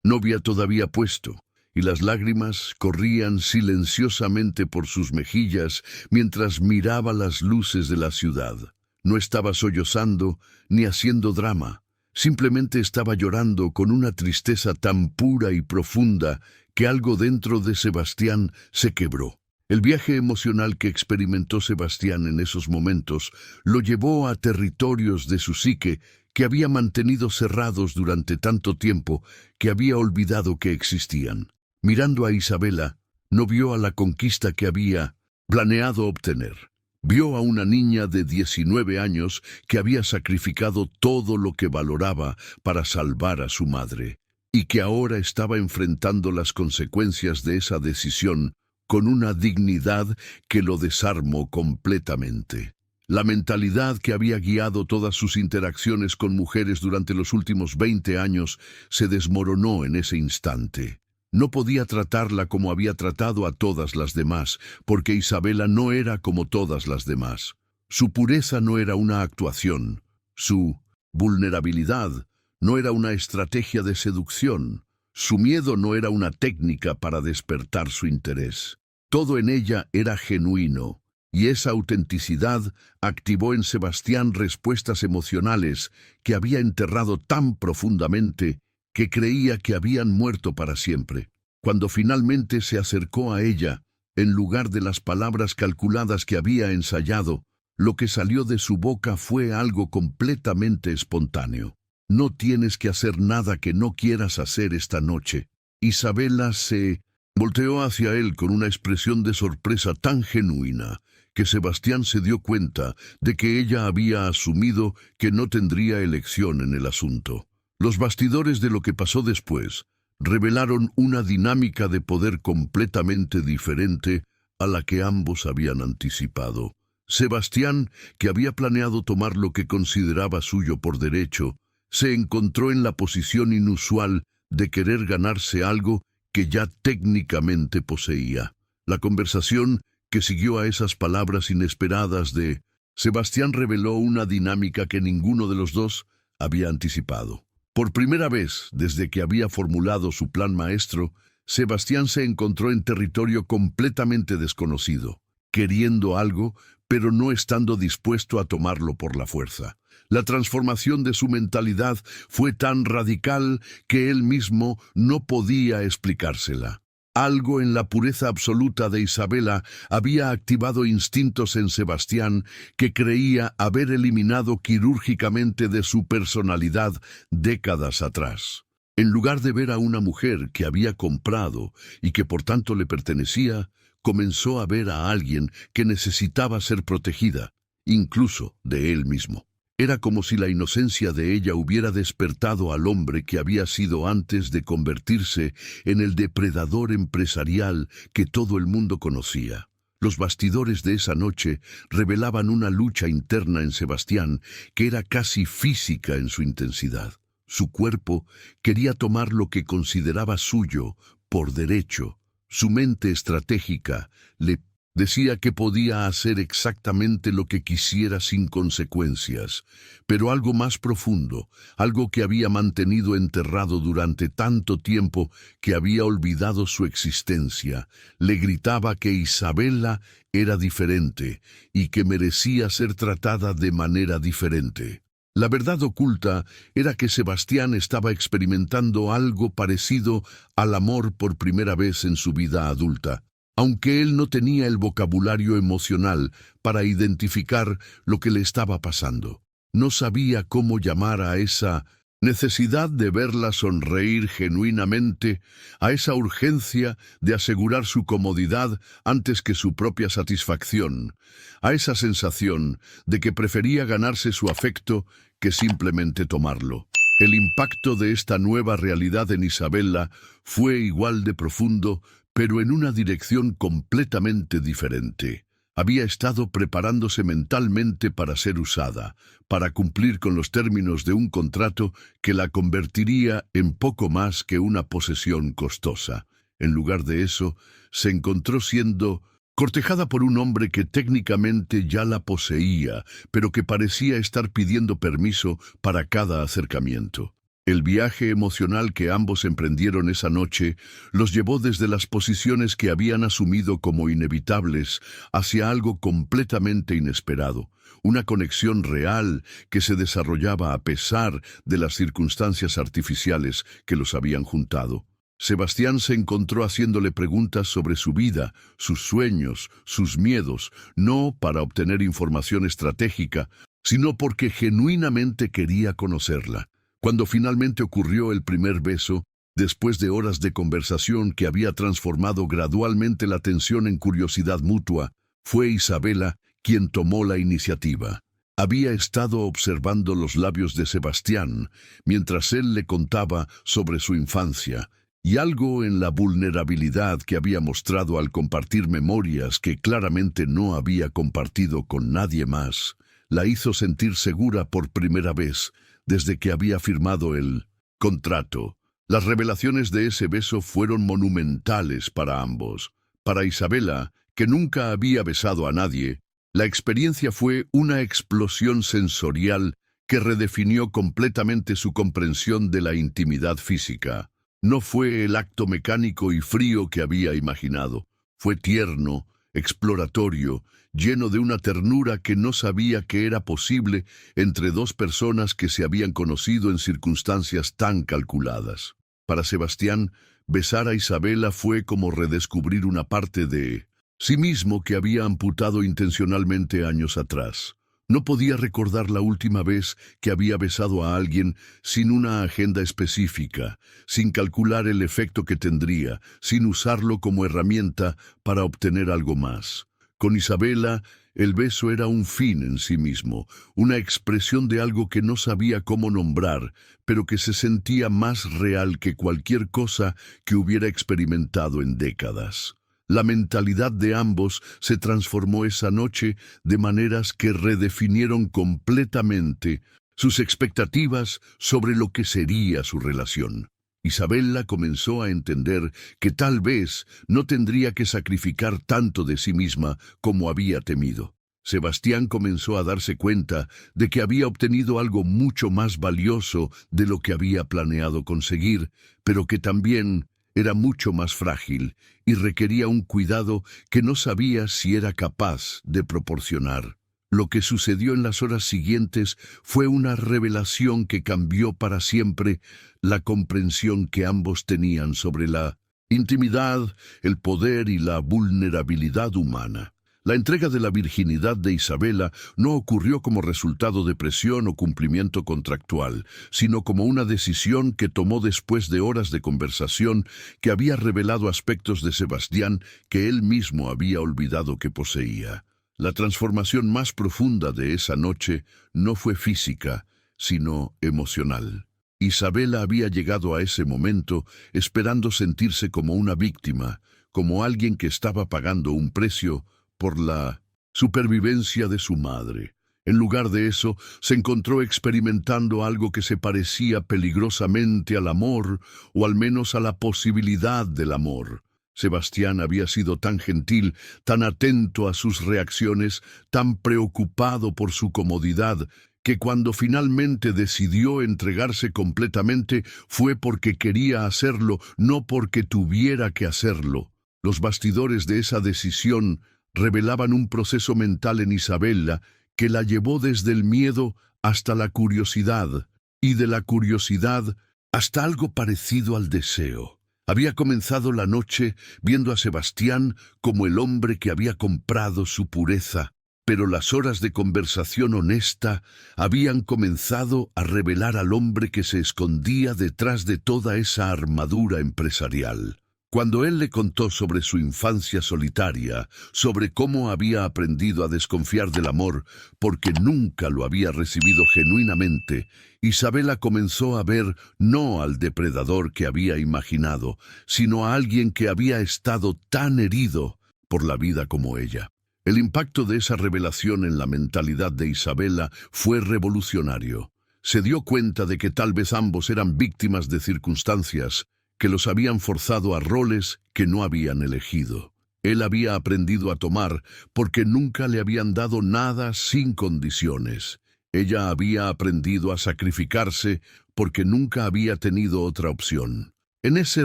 novia todavía puesto, y las lágrimas corrían silenciosamente por sus mejillas mientras miraba las luces de la ciudad. No estaba sollozando ni haciendo drama. Simplemente estaba llorando con una tristeza tan pura y profunda que algo dentro de Sebastián se quebró. El viaje emocional que experimentó Sebastián en esos momentos lo llevó a territorios de su psique que había mantenido cerrados durante tanto tiempo que había olvidado que existían. Mirando a Isabela, no vio a la conquista que había planeado obtener. Vio a una niña de 19 años que había sacrificado todo lo que valoraba para salvar a su madre, y que ahora estaba enfrentando las consecuencias de esa decisión con una dignidad que lo desarmó completamente. La mentalidad que había guiado todas sus interacciones con mujeres durante los últimos 20 años se desmoronó en ese instante. No podía tratarla como había tratado a todas las demás, porque Isabela no era como todas las demás. Su pureza no era una actuación. Su vulnerabilidad no era una estrategia de seducción. Su miedo no era una técnica para despertar su interés. Todo en ella era genuino, y esa autenticidad activó en Sebastián respuestas emocionales que había enterrado tan profundamente que creía que habían muerto para siempre. Cuando finalmente se acercó a ella, en lugar de las palabras calculadas que había ensayado, lo que salió de su boca fue algo completamente espontáneo. No tienes que hacer nada que no quieras hacer esta noche. Isabela se volteó hacia él con una expresión de sorpresa tan genuina que Sebastián se dio cuenta de que ella había asumido que no tendría elección en el asunto. Los bastidores de lo que pasó después revelaron una dinámica de poder completamente diferente a la que ambos habían anticipado. Sebastián, que había planeado tomar lo que consideraba suyo por derecho, se encontró en la posición inusual de querer ganarse algo que ya técnicamente poseía. La conversación que siguió a esas palabras inesperadas de Sebastián reveló una dinámica que ninguno de los dos había anticipado. Por primera vez, desde que había formulado su plan maestro, Sebastián se encontró en territorio completamente desconocido, queriendo algo, pero no estando dispuesto a tomarlo por la fuerza. La transformación de su mentalidad fue tan radical que él mismo no podía explicársela. Algo en la pureza absoluta de Isabela había activado instintos en Sebastián que creía haber eliminado quirúrgicamente de su personalidad décadas atrás. En lugar de ver a una mujer que había comprado y que por tanto le pertenecía, comenzó a ver a alguien que necesitaba ser protegida, incluso de él mismo. Era como si la inocencia de ella hubiera despertado al hombre que había sido antes de convertirse en el depredador empresarial que todo el mundo conocía. Los bastidores de esa noche revelaban una lucha interna en Sebastián que era casi física en su intensidad. Su cuerpo quería tomar lo que consideraba suyo por derecho. Su mente estratégica le Decía que podía hacer exactamente lo que quisiera sin consecuencias, pero algo más profundo, algo que había mantenido enterrado durante tanto tiempo que había olvidado su existencia, le gritaba que Isabela era diferente y que merecía ser tratada de manera diferente. La verdad oculta era que Sebastián estaba experimentando algo parecido al amor por primera vez en su vida adulta, aunque él no tenía el vocabulario emocional para identificar lo que le estaba pasando. No sabía cómo llamar a esa necesidad de verla sonreír genuinamente, a esa urgencia de asegurar su comodidad antes que su propia satisfacción, a esa sensación de que prefería ganarse su afecto que simplemente tomarlo. El impacto de esta nueva realidad en Isabela fue igual de profundo, pero en una dirección completamente diferente. Había estado preparándose mentalmente para ser usada, para cumplir con los términos de un contrato que la convertiría en poco más que una posesión costosa. En lugar de eso, se encontró siendo cortejada por un hombre que técnicamente ya la poseía, pero que parecía estar pidiendo permiso para cada acercamiento. El viaje emocional que ambos emprendieron esa noche los llevó desde las posiciones que habían asumido como inevitables hacia algo completamente inesperado, una conexión real que se desarrollaba a pesar de las circunstancias artificiales que los habían juntado. Sebastián se encontró haciéndole preguntas sobre su vida, sus sueños, sus miedos, no para obtener información estratégica, sino porque genuinamente quería conocerla. Cuando finalmente ocurrió el primer beso, después de horas de conversación que había transformado gradualmente la tensión en curiosidad mutua, fue Isabela quien tomó la iniciativa. Había estado observando los labios de Sebastián mientras él le contaba sobre su infancia, y algo en la vulnerabilidad que había mostrado al compartir memorias que claramente no había compartido con nadie más, la hizo sentir segura por primera vez desde que había firmado el contrato. Las revelaciones de ese beso fueron monumentales para ambos. Para Isabela, que nunca había besado a nadie, la experiencia fue una explosión sensorial que redefinió completamente su comprensión de la intimidad física. No fue el acto mecánico y frío que había imaginado. Fue tierno, exploratorio, lleno de una ternura que no sabía que era posible entre dos personas que se habían conocido en circunstancias tan calculadas. Para Sebastián, besar a Isabela fue como redescubrir una parte de sí mismo que había amputado intencionalmente años atrás. No podía recordar la última vez que había besado a alguien sin una agenda específica, sin calcular el efecto que tendría, sin usarlo como herramienta para obtener algo más. Con Isabela, el beso era un fin en sí mismo, una expresión de algo que no sabía cómo nombrar, pero que se sentía más real que cualquier cosa que hubiera experimentado en décadas. La mentalidad de ambos se transformó esa noche de maneras que redefinieron completamente sus expectativas sobre lo que sería su relación. Isabela comenzó a entender que tal vez no tendría que sacrificar tanto de sí misma como había temido. Sebastián comenzó a darse cuenta de que había obtenido algo mucho más valioso de lo que había planeado conseguir, pero que también era mucho más frágil y requería un cuidado que no sabía si era capaz de proporcionar. Lo que sucedió en las horas siguientes fue una revelación que cambió para siempre la comprensión que ambos tenían sobre la intimidad, el poder y la vulnerabilidad humana. La entrega de la virginidad de Isabela no ocurrió como resultado de presión o cumplimiento contractual, sino como una decisión que tomó después de horas de conversación que había revelado aspectos de Sebastián que él mismo había olvidado que poseía. La transformación más profunda de esa noche no fue física, sino emocional. Isabela había llegado a ese momento esperando sentirse como una víctima, como alguien que estaba pagando un precio por la supervivencia de su madre. En lugar de eso, se encontró experimentando algo que se parecía peligrosamente al amor, o al menos a la posibilidad del amor. Sebastián había sido tan gentil, tan atento a sus reacciones, tan preocupado por su comodidad, que cuando finalmente decidió entregarse completamente fue porque quería hacerlo, no porque tuviera que hacerlo. Los bastidores de esa decisión revelaban un proceso mental en Isabela que la llevó desde el miedo hasta la curiosidad, y de la curiosidad hasta algo parecido al deseo. Había comenzado la noche viendo a Sebastián como el hombre que había comprado su pureza, pero las horas de conversación honesta habían comenzado a revelar al hombre que se escondía detrás de toda esa armadura empresarial. Cuando él le contó sobre su infancia solitaria, sobre cómo había aprendido a desconfiar del amor porque nunca lo había recibido genuinamente, Isabela comenzó a ver no al depredador que había imaginado, sino a alguien que había estado tan herido por la vida como ella. El impacto de esa revelación en la mentalidad de Isabela fue revolucionario. Se dio cuenta de que tal vez ambos eran víctimas de circunstancias que los habían forzado a roles que no habían elegido. Él había aprendido a tomar porque nunca le habían dado nada sin condiciones. Ella había aprendido a sacrificarse porque nunca había tenido otra opción. En ese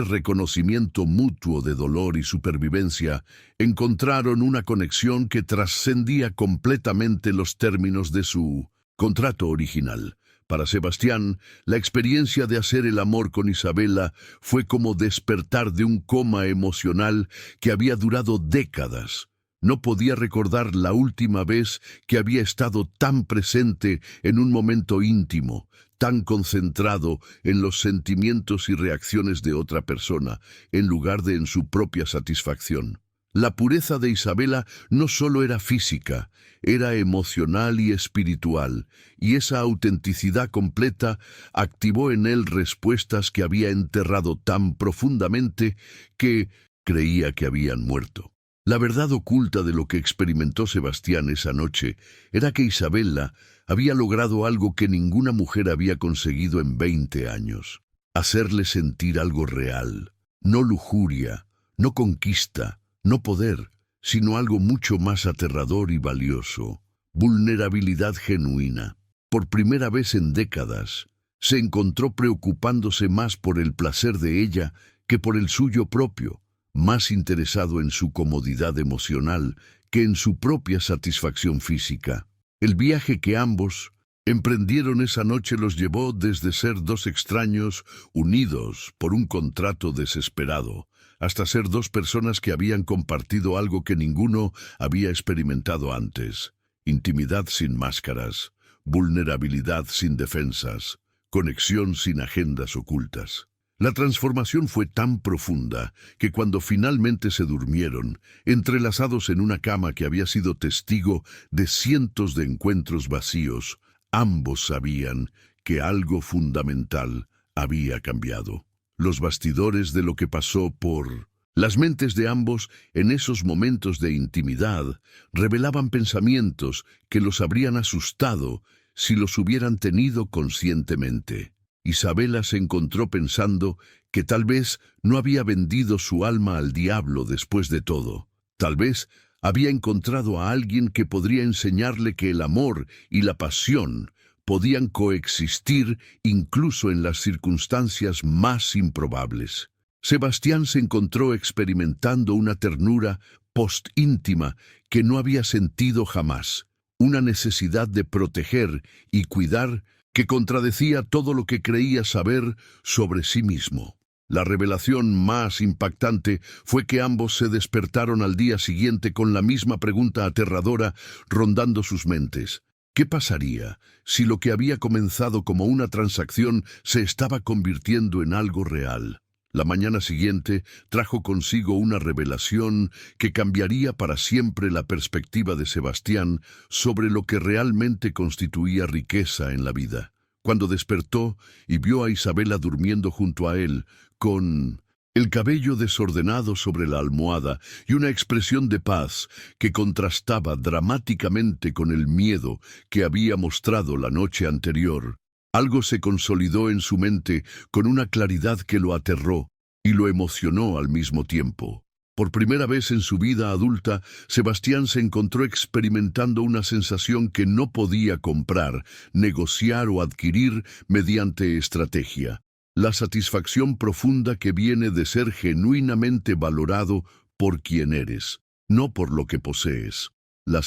reconocimiento mutuo de dolor y supervivencia, encontraron una conexión que trascendía completamente los términos de su contrato original. Para Sebastián, la experiencia de hacer el amor con Isabela fue como despertar de un coma emocional que había durado décadas. No podía recordar la última vez que había estado tan presente en un momento íntimo, tan concentrado en los sentimientos y reacciones de otra persona, en lugar de en su propia satisfacción. La pureza de Isabela no solo era física, era emocional y espiritual, y esa autenticidad completa activó en él respuestas que había enterrado tan profundamente que creía que habían muerto. La verdad oculta de lo que experimentó Sebastián esa noche era que Isabela había logrado algo que ninguna mujer había conseguido en 20 años. Hacerle sentir algo real, no lujuria, no conquista, no poder, sino algo mucho más aterrador y valioso, vulnerabilidad genuina. Por primera vez en décadas, se encontró preocupándose más por el placer de ella que por el suyo propio, más interesado en su comodidad emocional que en su propia satisfacción física. El viaje que ambos emprendieron esa noche los llevó desde ser dos extraños unidos por un contrato desesperado, hasta ser dos personas que habían compartido algo que ninguno había experimentado antes: intimidad sin máscaras, vulnerabilidad sin defensas, conexión sin agendas ocultas. La transformación fue tan profunda que cuando finalmente se durmieron, entrelazados en una cama que había sido testigo de cientos de encuentros vacíos, ambos sabían que algo fundamental había cambiado. Los bastidores de lo que pasó por las mentes de ambos en esos momentos de intimidad revelaban pensamientos que los habrían asustado si los hubieran tenido conscientemente. Isabela se encontró pensando que tal vez no había vendido su alma al diablo después de todo. Tal vez había encontrado a alguien que podría enseñarle que el amor y la pasión podían coexistir incluso en las circunstancias más improbables. Sebastián se encontró experimentando una ternura post-íntima que no había sentido jamás, una necesidad de proteger y cuidar que contradecía todo lo que creía saber sobre sí mismo. La revelación más impactante fue que ambos se despertaron al día siguiente con la misma pregunta aterradora rondando sus mentes. ¿Qué pasaría si lo que había comenzado como una transacción se estaba convirtiendo en algo real? La mañana siguiente trajo consigo una revelación que cambiaría para siempre la perspectiva de Sebastián sobre lo que realmente constituía riqueza en la vida. Cuando despertó y vio a Isabela durmiendo junto a él, con el cabello desordenado sobre la almohada y una expresión de paz que contrastaba dramáticamente con el miedo que había mostrado la noche anterior, algo se consolidó en su mente con una claridad que lo aterró y lo emocionó al mismo tiempo. Por primera vez en su vida adulta, Sebastián se encontró experimentando una sensación que no podía comprar, negociar o adquirir mediante estrategia. La satisfacción profunda que viene de ser genuinamente valorado por quien eres, no por lo que posees. La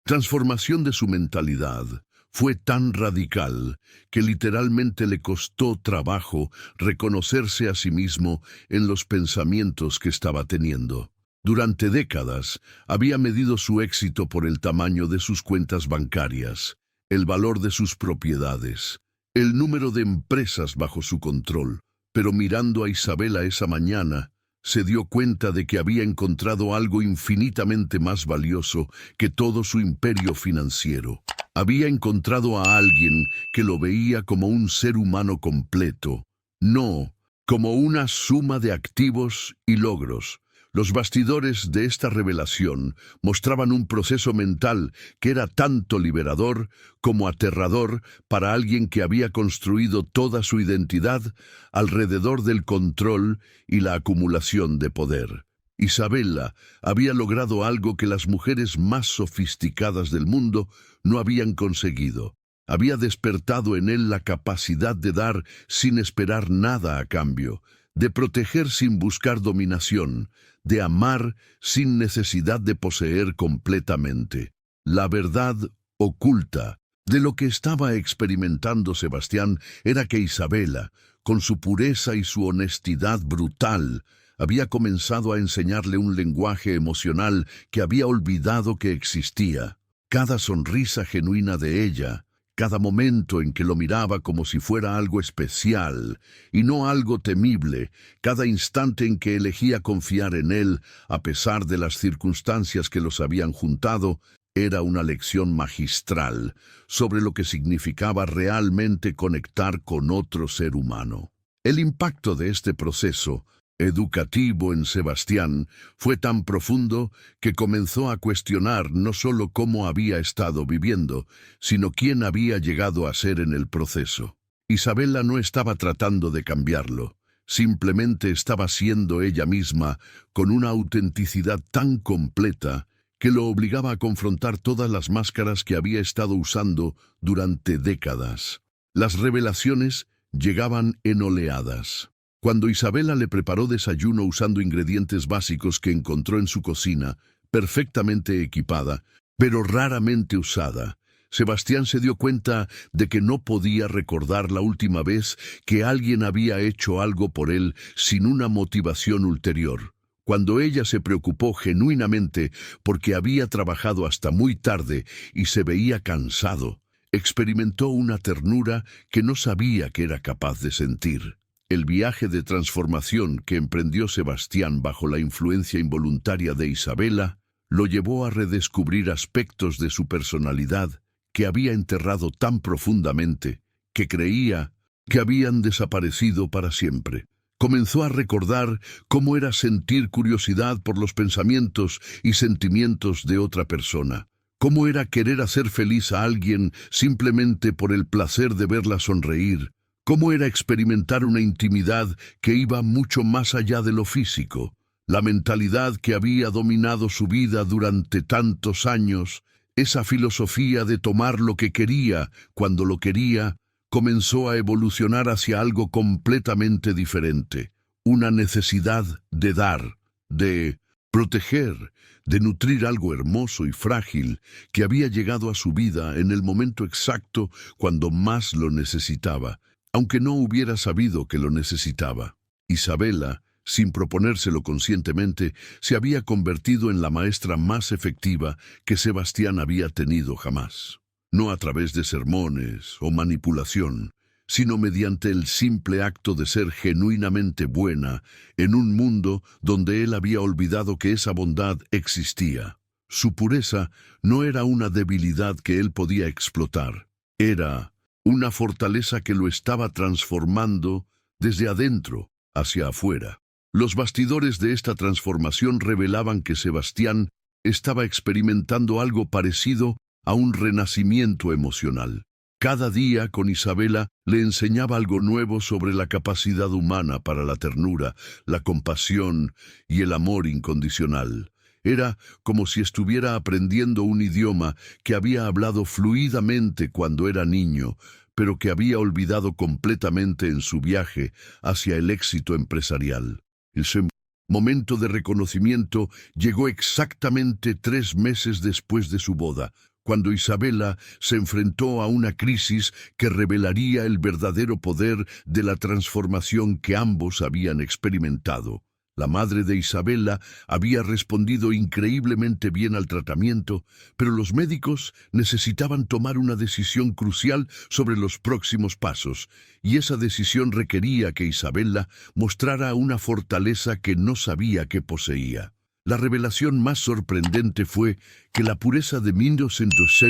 transformación de su mentalidad fue tan radical que literalmente le costó trabajo reconocerse a sí mismo en los pensamientos que estaba teniendo. Durante décadas había medido su éxito por el tamaño de sus cuentas bancarias, el valor de sus propiedades, el número de empresas bajo su control. Pero mirando a Isabela esa mañana, se dio cuenta de que había encontrado algo infinitamente más valioso que todo su imperio financiero. Había encontrado a alguien que lo veía como un ser humano completo, no como una suma de activos y logros. Los bastidores de esta revelación mostraban un proceso mental que era tanto liberador como aterrador para alguien que había construido toda su identidad alrededor del control y la acumulación de poder. Isabela había logrado algo que las mujeres más sofisticadas del mundo no habían conseguido. Había despertado en él la capacidad de dar sin esperar nada a cambio, de proteger sin buscar dominación, de amar sin necesidad de poseer completamente. La verdad oculta de lo que estaba experimentando Sebastián era que Isabela, con su pureza y su honestidad brutal, había comenzado a enseñarle un lenguaje emocional que había olvidado que existía. Cada sonrisa genuina de ella, cada momento en que lo miraba como si fuera algo especial y no algo temible, cada instante en que elegía confiar en él a pesar de las circunstancias que los habían juntado, era una lección magistral sobre lo que significaba realmente conectar con otro ser humano. El impacto de este proceso educativo en Sebastián fue tan profundo que comenzó a cuestionar no solo cómo había estado viviendo, sino quién había llegado a ser en el proceso. Isabela no estaba tratando de cambiarlo, simplemente estaba siendo ella misma con una autenticidad tan completa que lo obligaba a confrontar todas las máscaras que había estado usando durante décadas. Las revelaciones llegaban en oleadas. Cuando Isabela le preparó desayuno usando ingredientes básicos que encontró en su cocina, perfectamente equipada, pero raramente usada, Sebastián se dio cuenta de que no podía recordar la última vez que alguien había hecho algo por él sin una motivación ulterior. Cuando ella se preocupó genuinamente porque había trabajado hasta muy tarde y se veía cansado, experimentó una ternura que no sabía que era capaz de sentir. El viaje de transformación que emprendió Sebastián bajo la influencia involuntaria de Isabela lo llevó a redescubrir aspectos de su personalidad que había enterrado tan profundamente que creía que habían desaparecido para siempre. Comenzó a recordar cómo era sentir curiosidad por los pensamientos y sentimientos de otra persona, cómo era querer hacer feliz a alguien simplemente por el placer de verla sonreír, cómo era experimentar una intimidad que iba mucho más allá de lo físico. La mentalidad que había dominado su vida durante tantos años, esa filosofía de tomar lo que quería cuando lo quería, comenzó a evolucionar hacia algo completamente diferente. Una necesidad de dar, de proteger, de nutrir algo hermoso y frágil que había llegado a su vida en el momento exacto cuando más lo necesitaba, aunque no hubiera sabido que lo necesitaba. Isabela, sin proponérselo conscientemente, se había convertido en la maestra más efectiva que Sebastián había tenido jamás. No a través de sermones o manipulación, sino mediante el simple acto de ser genuinamente buena en un mundo donde él había olvidado que esa bondad existía. Su pureza no era una debilidad que él podía explotar, era una fortaleza que lo estaba transformando desde adentro hacia afuera. Los bastidores de esta transformación revelaban que Sebastián estaba experimentando algo parecido a un renacimiento emocional. Cada día con Isabela le enseñaba algo nuevo sobre la capacidad humana para la ternura, la compasión y el amor incondicional. Era como si estuviera aprendiendo un idioma que había hablado fluidamente cuando era niño, pero que había olvidado completamente en su viaje hacia el éxito empresarial. Ese momento de reconocimiento llegó exactamente 3 meses después de su boda, cuando Isabela se enfrentó a una crisis que revelaría el verdadero poder de la transformación que ambos habían experimentado. La madre de Isabela había respondido increíblemente bien al tratamiento, pero los médicos necesitaban tomar una decisión crucial sobre los próximos pasos, y esa decisión requería que Isabela mostrara una fortaleza que no sabía que poseía. La revelación más sorprendente fue que la pureza de 1900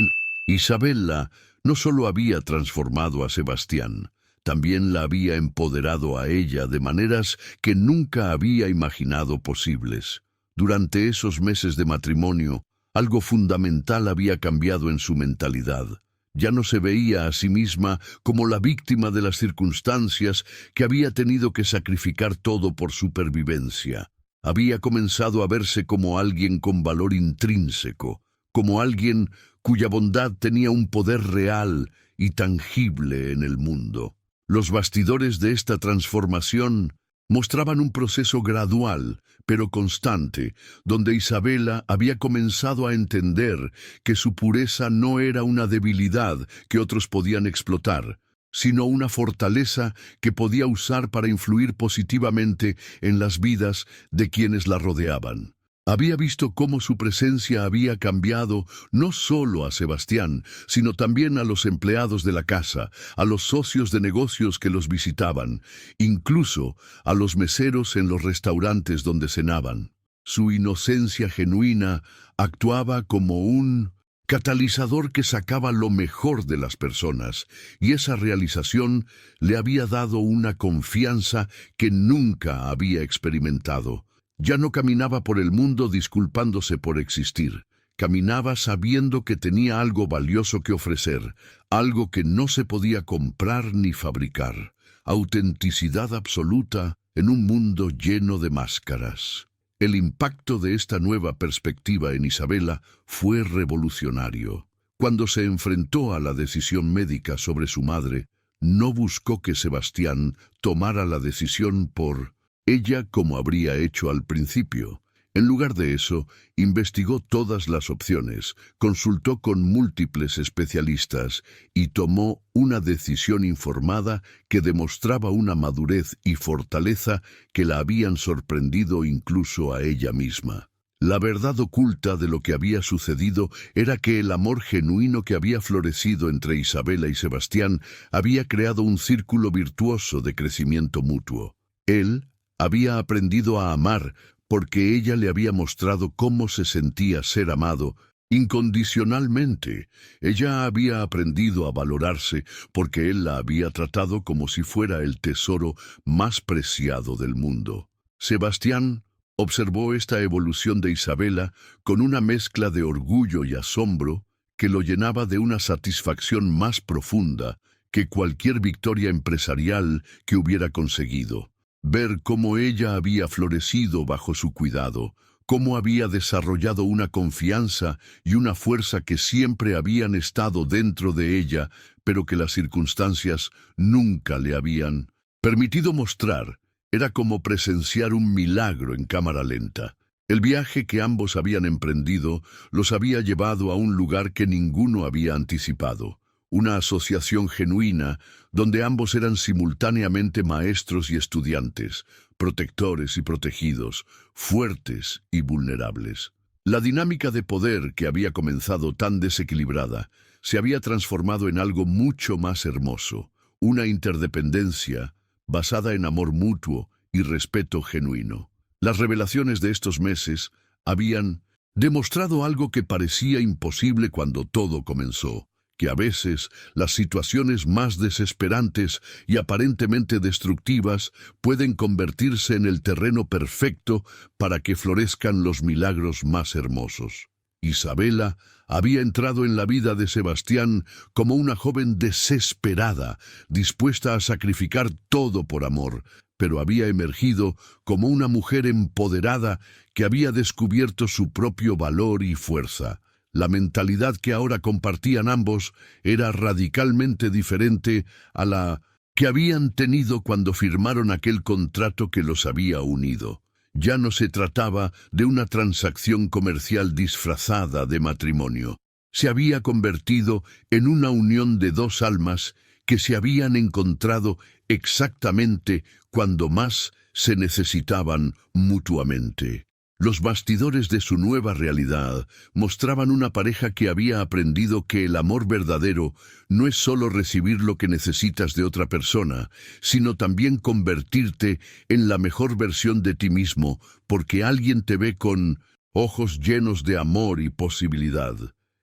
Isabela no solo había transformado a Sebastián, también la había empoderado a ella de maneras que nunca había imaginado posibles. Durante esos meses de matrimonio, algo fundamental había cambiado en su mentalidad. Ya no se veía a sí misma como la víctima de las circunstancias que había tenido que sacrificar todo por supervivencia. Había comenzado a verse como alguien con valor intrínseco, como alguien cuya bondad tenía un poder real y tangible en el mundo. Los bastidores de esta transformación mostraban un proceso gradual, pero constante, donde Isabela había comenzado a entender que su pureza no era una debilidad que otros podían explotar, sino una fortaleza que podía usar para influir positivamente en las vidas de quienes la rodeaban. Había visto cómo su presencia había cambiado no solo a Sebastián, sino también a los empleados de la casa, a los socios de negocios que los visitaban, incluso a los meseros en los restaurantes donde cenaban. Su inocencia genuina actuaba como un catalizador que sacaba lo mejor de las personas, y esa realización le había dado una confianza que nunca había experimentado. Ya no caminaba por el mundo disculpándose por existir. Caminaba sabiendo que tenía algo valioso que ofrecer, algo que no se podía comprar ni fabricar. Autenticidad absoluta en un mundo lleno de máscaras. El impacto de esta nueva perspectiva en Isabela fue revolucionario. Cuando se enfrentó a la decisión médica sobre su madre, no buscó que Sebastián tomara la decisión por ella como habría hecho al principio. En lugar de eso, investigó todas las opciones, consultó con múltiples especialistas y tomó una decisión informada que demostraba una madurez y fortaleza que la habían sorprendido incluso a ella misma. La verdad oculta de lo que había sucedido era que el amor genuino que había florecido entre Isabela y Sebastián había creado un círculo virtuoso de crecimiento mutuo. Él había aprendido a amar porque ella le había mostrado cómo se sentía ser amado incondicionalmente. Ella había aprendido a valorarse porque él la había tratado como si fuera el tesoro más preciado del mundo. Sebastián observó esta evolución de Isabela con una mezcla de orgullo y asombro que lo llenaba de una satisfacción más profunda que cualquier victoria empresarial que hubiera conseguido. Ver cómo ella había florecido bajo su cuidado, cómo había desarrollado una confianza y una fuerza que siempre habían estado dentro de ella, pero que las circunstancias nunca le habían permitido mostrar, era como presenciar un milagro en cámara lenta. El viaje que ambos habían emprendido los había llevado a un lugar que ninguno había anticipado. Una asociación genuina donde ambos eran simultáneamente maestros y estudiantes, protectores y protegidos, fuertes y vulnerables. La dinámica de poder que había comenzado tan desequilibrada se había transformado en algo mucho más hermoso, una interdependencia basada en amor mutuo y respeto genuino. Las revelaciones de estos meses habían demostrado algo que parecía imposible cuando todo comenzó, que a veces las situaciones más desesperantes y aparentemente destructivas pueden convertirse en el terreno perfecto para que florezcan los milagros más hermosos. Isabela había entrado en la vida de Sebastián como una joven desesperada, dispuesta a sacrificar todo por amor, pero había emergido como una mujer empoderada que había descubierto su propio valor y fuerza. La mentalidad que ahora compartían ambos era radicalmente diferente a la que habían tenido cuando firmaron aquel contrato que los había unido. Ya no se trataba de una transacción comercial disfrazada de matrimonio. Se había convertido en una unión de dos almas que se habían encontrado exactamente cuando más se necesitaban mutuamente. Los bastidores de su nueva realidad mostraban una pareja que había aprendido que el amor verdadero no es solo recibir lo que necesitas de otra persona, sino también convertirte en la mejor versión de ti mismo, porque alguien te ve con ojos llenos de amor y posibilidad.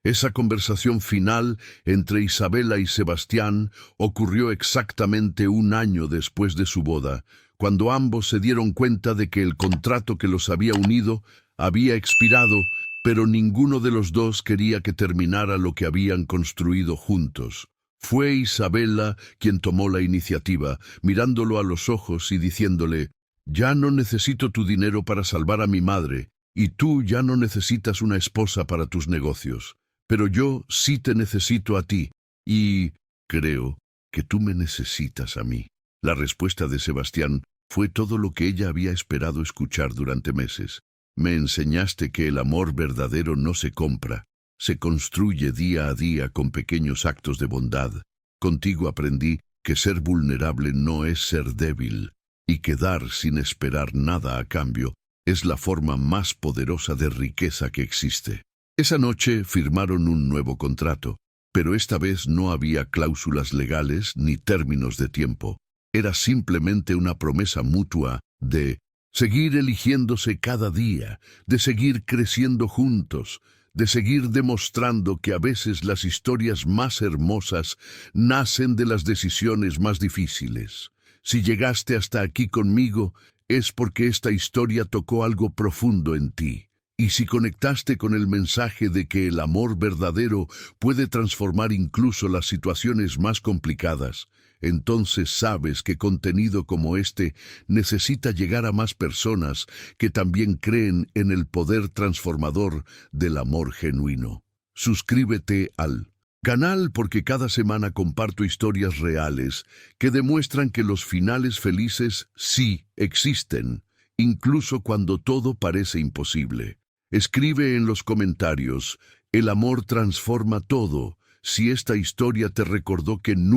Esa conversación final entre Isabela y Sebastián ocurrió exactamente un año después de su boda, cuando ambos se dieron cuenta de que el contrato que los había unido había expirado, pero ninguno de los dos quería que terminara lo que habían construido juntos. Fue Isabela quien tomó la iniciativa, mirándolo a los ojos y diciéndole: «Ya no necesito tu dinero para salvar a mi madre, y tú ya no necesitas una esposa para tus negocios. Pero yo sí te necesito a ti, y creo que tú me necesitas a mí». La respuesta de Sebastián fue todo lo que ella había esperado escuchar durante meses. «Me enseñaste que el amor verdadero no se compra, se construye día a día con pequeños actos de bondad. Contigo aprendí que ser vulnerable no es ser débil, y que dar sin esperar nada a cambio es la forma más poderosa de riqueza que existe». Esa noche firmaron un nuevo contrato, pero esta vez no había cláusulas legales ni términos de tiempo. Era simplemente una promesa mutua de seguir eligiéndose cada día, de seguir creciendo juntos, de seguir demostrando que a veces las historias más hermosas nacen de las decisiones más difíciles. Si llegaste hasta aquí conmigo, es porque esta historia tocó algo profundo en ti. Y si conectaste con el mensaje de que el amor verdadero puede transformar incluso las situaciones más complicadas, entonces sabes que contenido como este necesita llegar a más personas que también creen en el poder transformador del amor genuino. Suscríbete al canal porque cada semana comparto historias reales que demuestran que los finales felices sí existen, incluso cuando todo parece imposible. Escribe en los comentarios: «El amor transforma todo», si esta historia te recordó que nunca